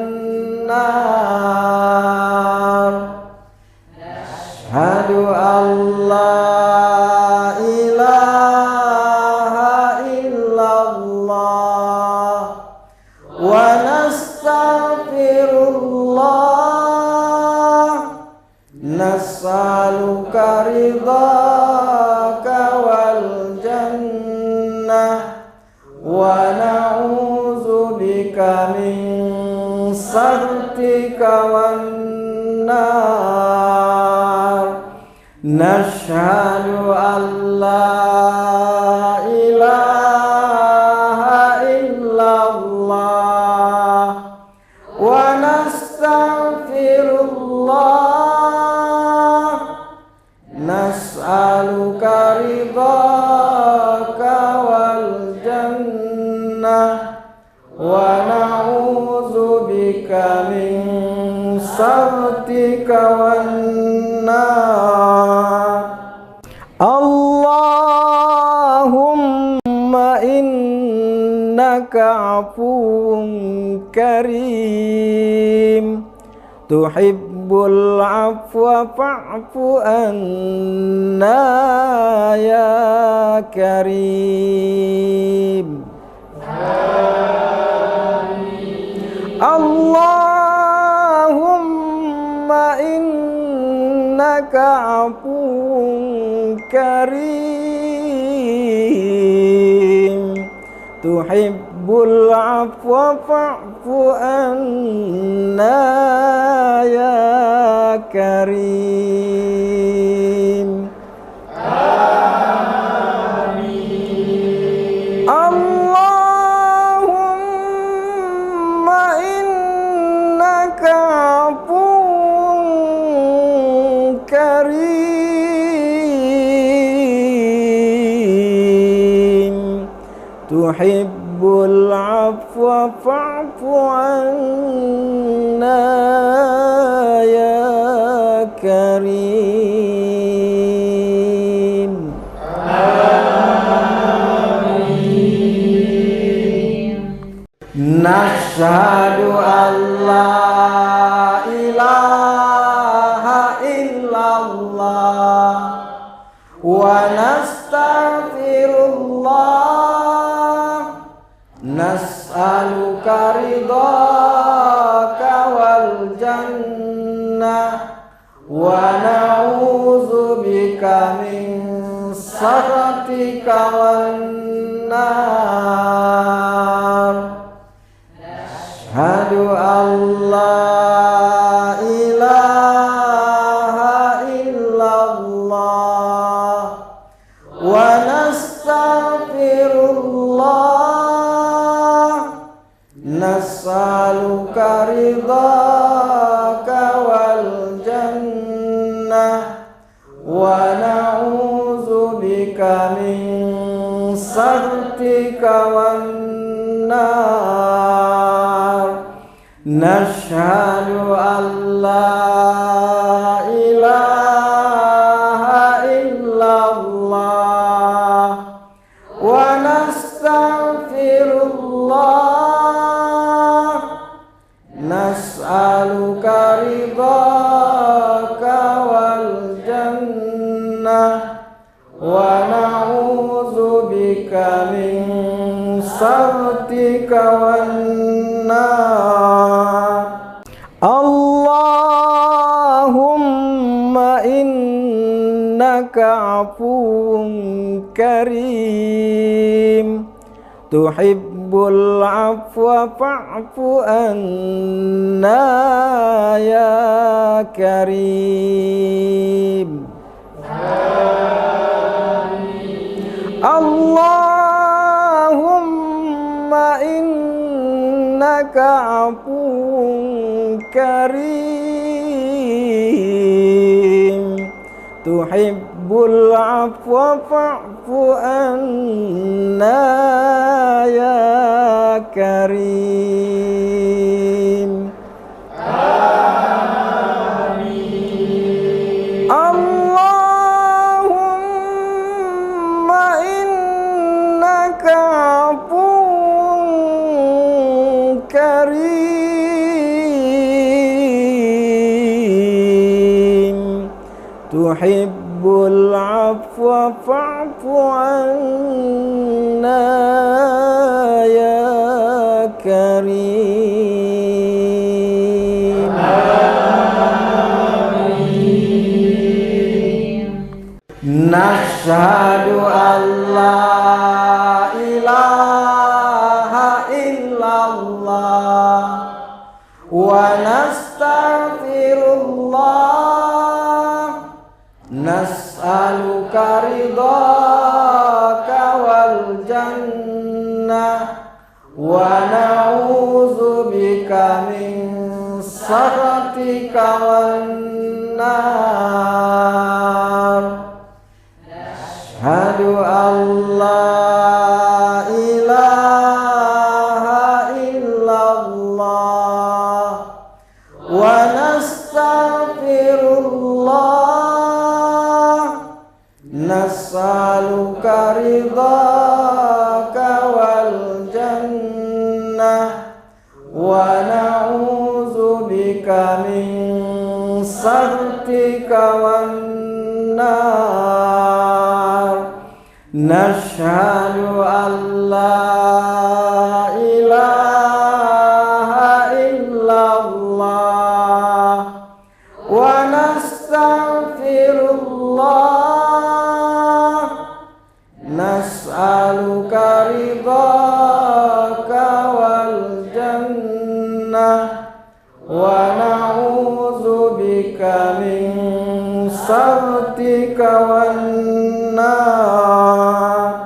nar. Asyhadu an la ilaha illallah wa nastaghfirullah nas'aluka ridhaka wal jannah wa na'udzubika min sakhatika wan nar. Nashhadu an la ilaha illallah wa nastaghfirullah nas'aluka ridhaka wal jannah wa na'udzubika min sakhatika wan nar. Allahumma innaka afuwun karim tuhibbul afwa fa'fu anna ya karim. Allahumma innaka afuwun karim tuhibbul afwa fa'fu anna ya karim. Amin. Allahumma innaka afuwun karim tuhibbul afwa fa'fu anna ya karim. Amin. Nashhadu an la ilaha illallah wa nastaghfirullah nas'aluka ridhaka wal jannah wa na'udzubika min sakhatika wan nar. Asyhadu an la ilaha illallah wa nas'aluka ridhaka wal jannah wa na'udzubika min sakhatika wan nar. Nashhadu an la ilaha illallah wa nastaghfirullah. Nas'aluka ridhaka wal jannah wa na'udzubika min sakhatika wan nar. Allahumma innaka afuwun karim tuhibbul afwa fa'fu anna ya karim. Allahumma innaka afuwun karim tuhibbul afwa fa'fu anna ya karim. Amin. Allahumma innaka afuwun karim tuhibbul afwa fa'fu anna ya karim. Amin. Nashhadu an la ilaha illallah wa nastaghfirullah. Nas'aluka ridhaka wal jannah wa na'udzubika min sakhatika wan nar. Ashhadu an la ilaha illallah wa nastaghfirullah. Nas'aluka ridhaka wal jannah wa na'udzubika min sakhatika wan nar. Nashhadu an la ilaha illallah wa nastaghfirullah. Nas'aluka ridhaka wal jannah wa na'udzubika min sakhatika wan nar.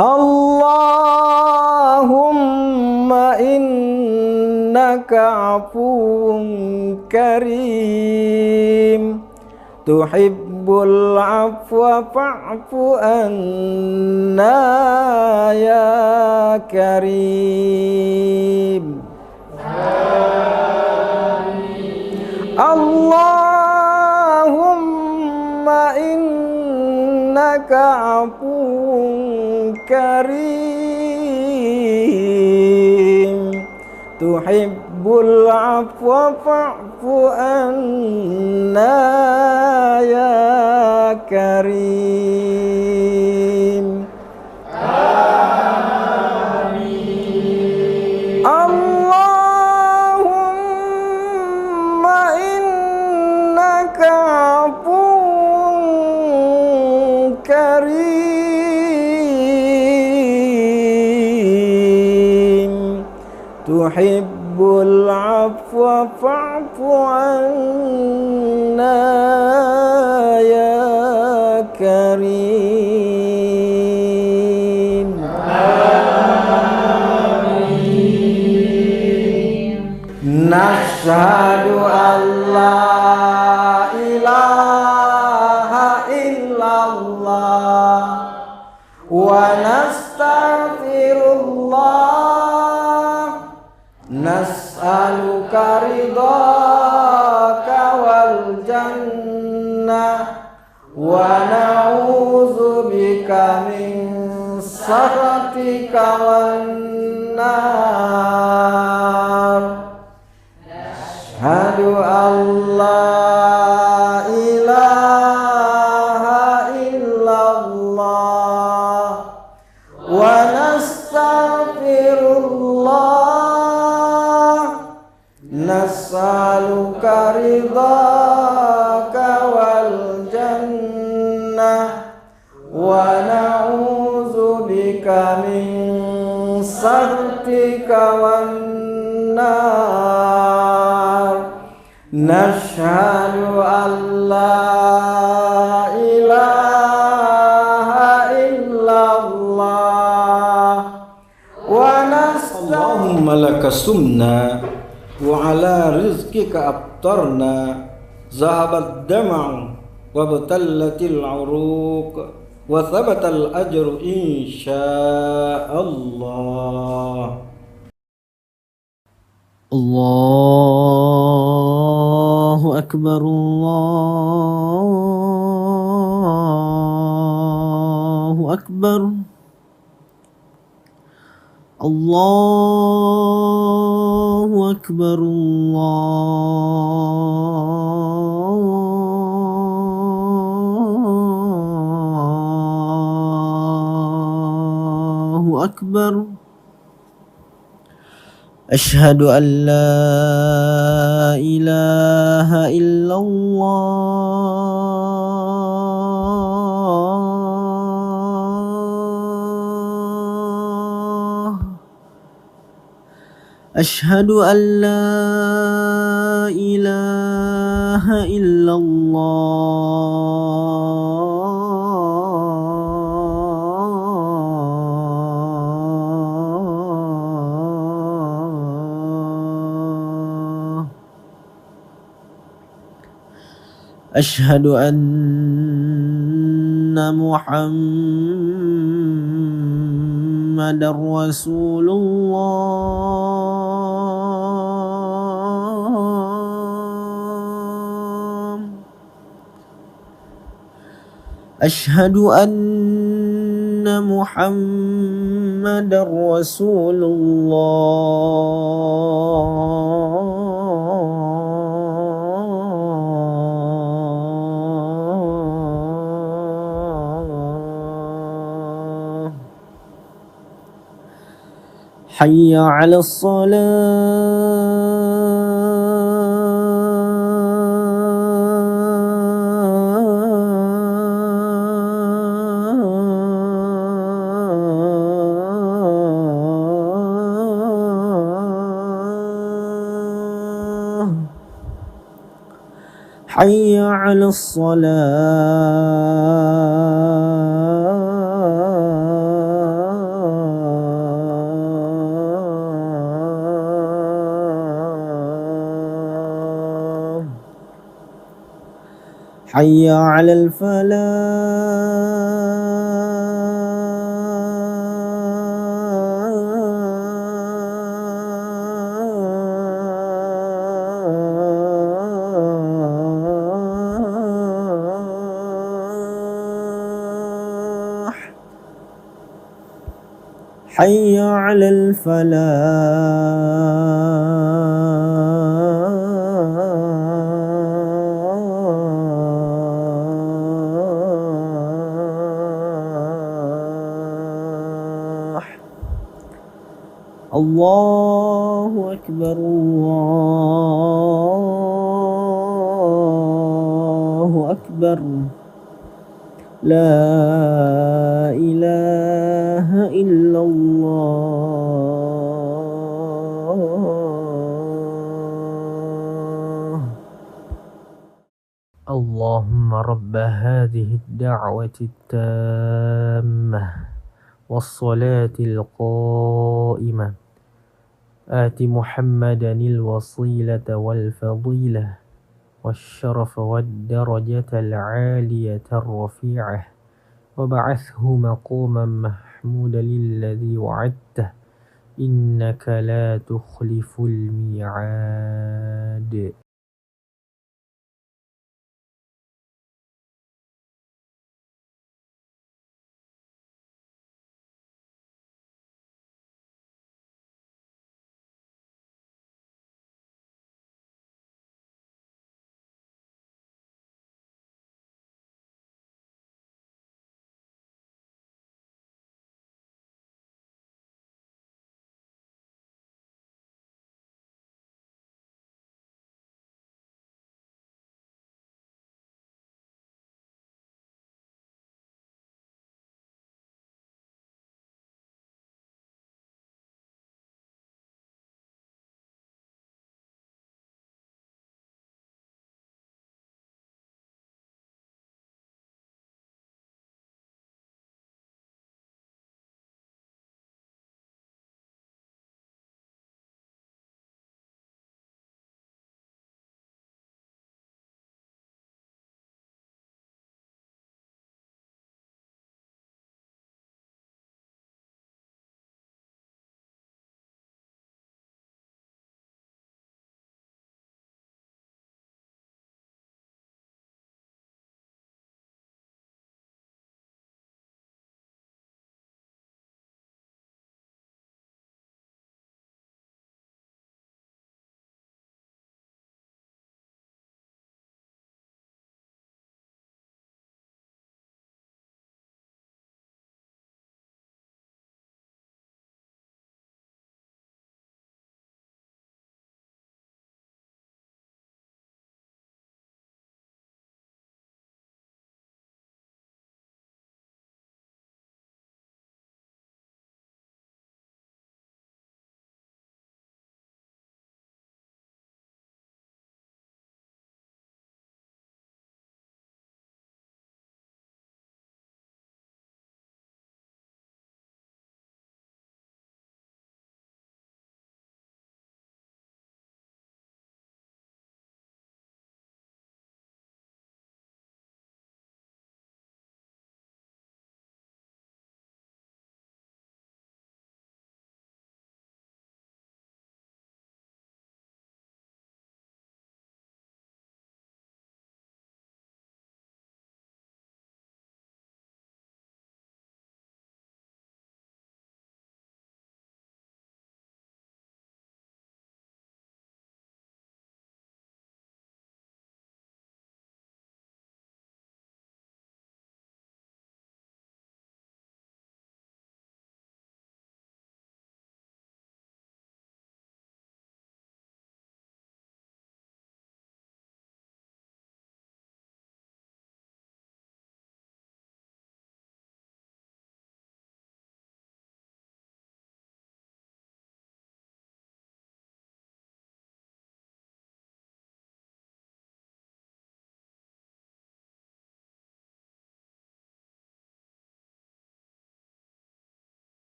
Allahumma innaka afuwun karim tuhibbul afwa fa'fu anna ya karim. Amin. Allahumma innaka afuwun karim tuhibbul afwa fa'fu anna ya karim. Amin. Allahumma innaka afuwun karim tuhibbul afwa fa'fu anna ya karim. Amin. Nashhadu an la ilaha illallah wa nastaghfirullah, nas'aluka ridhaka wal jannah wa na'udzubika min sakhatika wan nar. Asyhadu an la ilaha illallah wa nastaghfirullah, nas'aluka ridhaka wal jannah wa na'udzubika min sakhatika wan nar. Nashhadu an la ilaha illallah wa Allahumma laka sumna wa ala rizqika abtarna, zahabat dam'u wa batallatil uruq wa thabatal ajru insyaallah. Allahu Akbar, Allahu Akbar, Allahu Akbar, Allahu Akbar. Ashhadu an la ilaha illallah. Ashhadu an la ilaha illallah. Ashhadu anna Muhammadar Rasulullah. Ashhadu anna Muhammadar Rasulullah. Hayya 'alas salah. Hayya 'alas salah. Hayya 'alal falah. Hayya 'alal falah. Allahu Akbar, Allahu Akbar. La ilaha illallah. Allahumma rabba hadhihi ad-da'wati at-tammah was-salati al-qa'imah آت محمدا الوسيلة والفضيلة والشرف والدرجة العالية الرفيعة وبعثه مقاما محمودا الذي وعدته إنك لا تخلف الميعاد.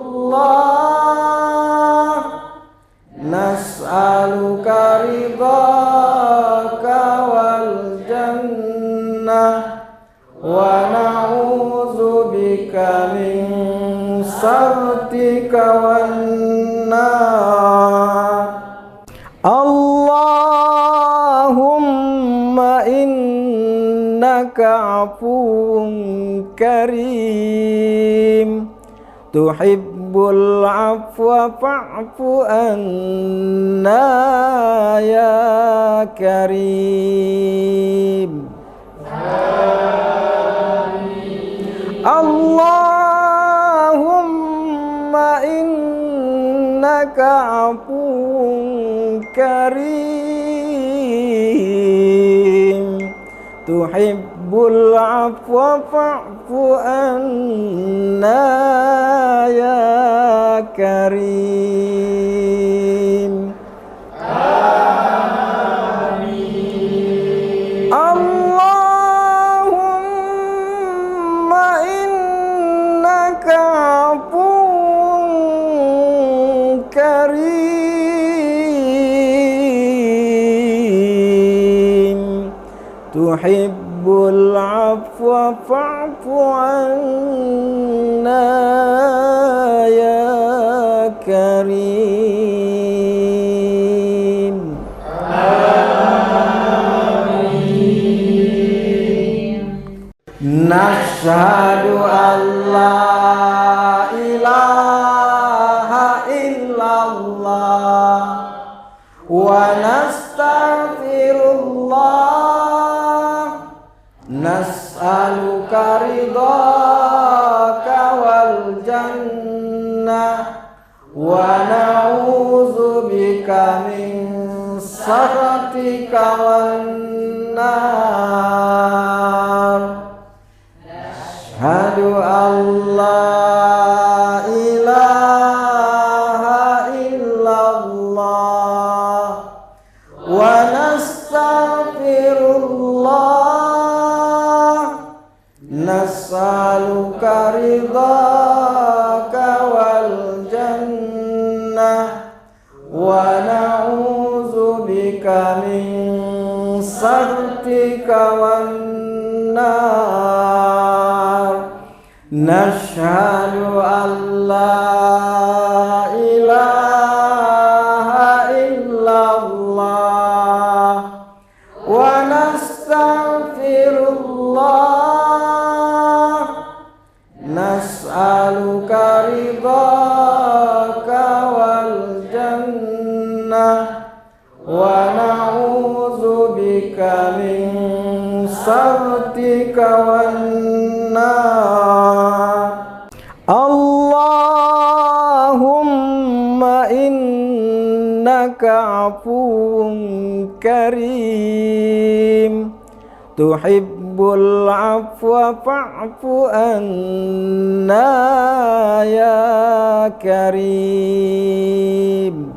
Allah nas'aluka ridhaka wal jannah wa na'udzubika min sakhatika wan nar. Allahumma innaka afuwun karim tuhibbul afwa fa'fu anna ya karim. Amin. Allahumma innaka afuwun karim tuhibbul afwa fa'fu anna ya karim. Amin. tuhibbul afwa fa'fu anna ya karim. Nashhadu an la ilaha illallah wa nastaghfirullah, nas'aluka ridhaka wal jannah wa na'udzubika min sakhatika wan nar. Asyhadu an la ilaha illallah wa nastaghfirullah, nas'aluka ridhaka wal jannah wa na'udzubika min sakhatika wan nar. Nashhadu an la ilaha illallah wa nastaghfirullah, nas'aluka ridhaka wal jannah wa na'udzubika min sakhatika wan nar. Allahumma innaka afuwun karim, tuhibbul afwa fa'fu anna ya karim.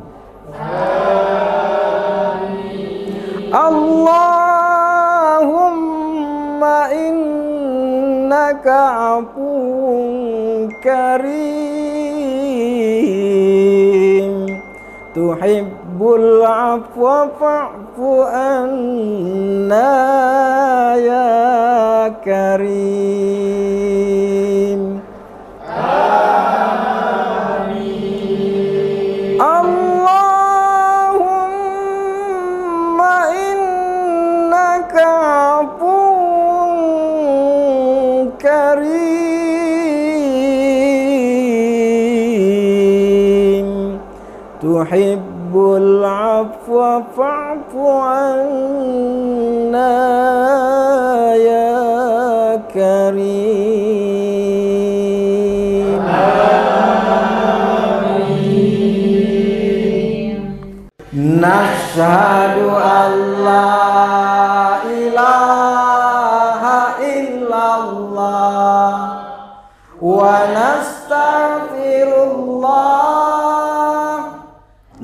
Allahumma innaka afuwun karim, tuhibbul afwa fa'fu anna ya karim. Amin. Allahumma innaka afuwun karim, tuhibbul afwa fa'fu anna ya karim. Amin. Nashhadu an la ilaha illallah wa nastaghfirullah,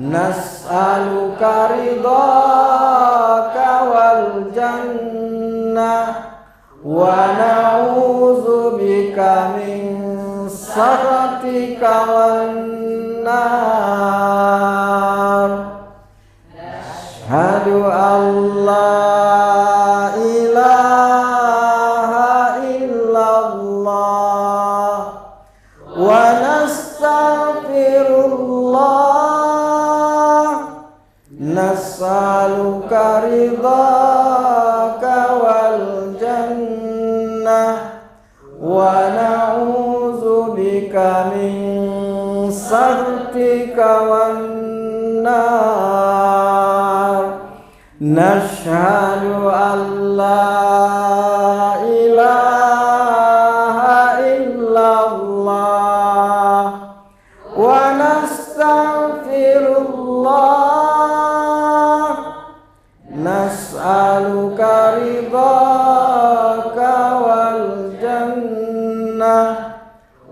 nas'aluka ridhaka wal jannah wa na'udzubika min sakhatika wan nar. Asyhadu an la ilaha illallah wa nastaghfirullah, nas'aluka ridhaka wal jannah wa na'udzubika min sakhatika wan nar. Nashhadu an la ilaha illallah wa nastaghfirullah, nas'aluka ridhaka wal jannah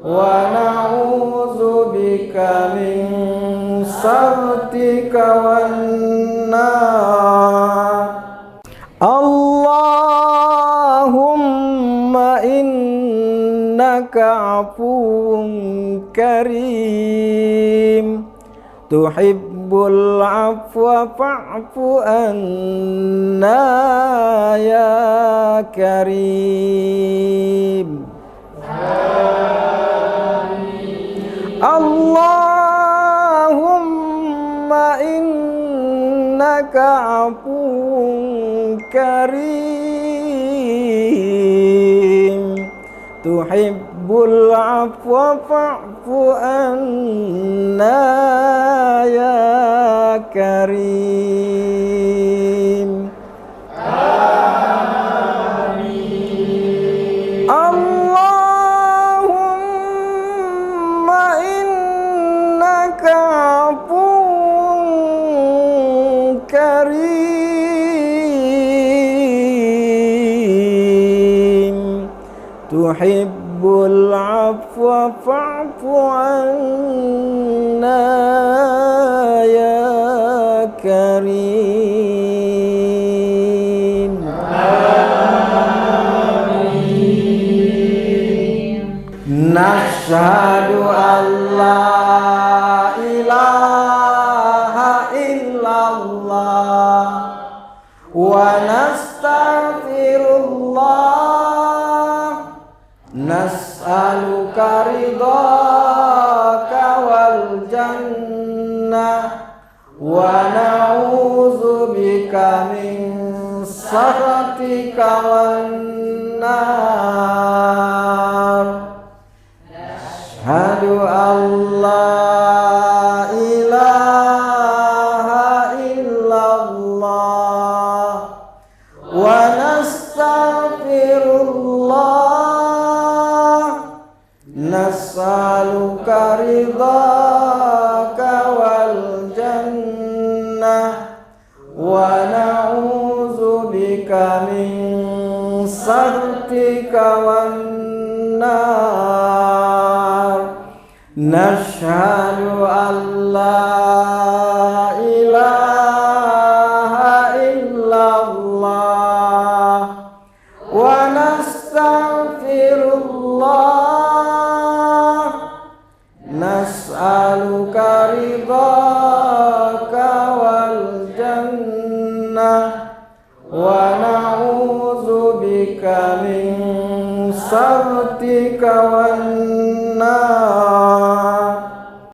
wa na'udzubika min sakhatika wan nar. Allahumma innaka afuwun karim, tuhibbul tuhibbul afwa fa'fu anna ya karim. Allahumma innaka afuwun karim tuhibbul afwa fa'fu anna ya karim. Amin. Allahumma innaka afuwun karim tuhibbul afwa fa'fu anna ya karim. Amin. Nashhadu an la ilaha illallah wa nastaghfirullah nas'aluka ridhaka wal jannah wa na'udzubika min sakhatika wan nar. Asyhadu an la ilaha illallah wa nastaghfirullah nas'aluka ridhaka wal jannah wa na'udzubika min sakhatika wan nar. Nashhadu an la ilaha illallah wa nastaghfirullah nas'aluka ridhaka wal jannah wa na'udzubika min sakhatika wan nar.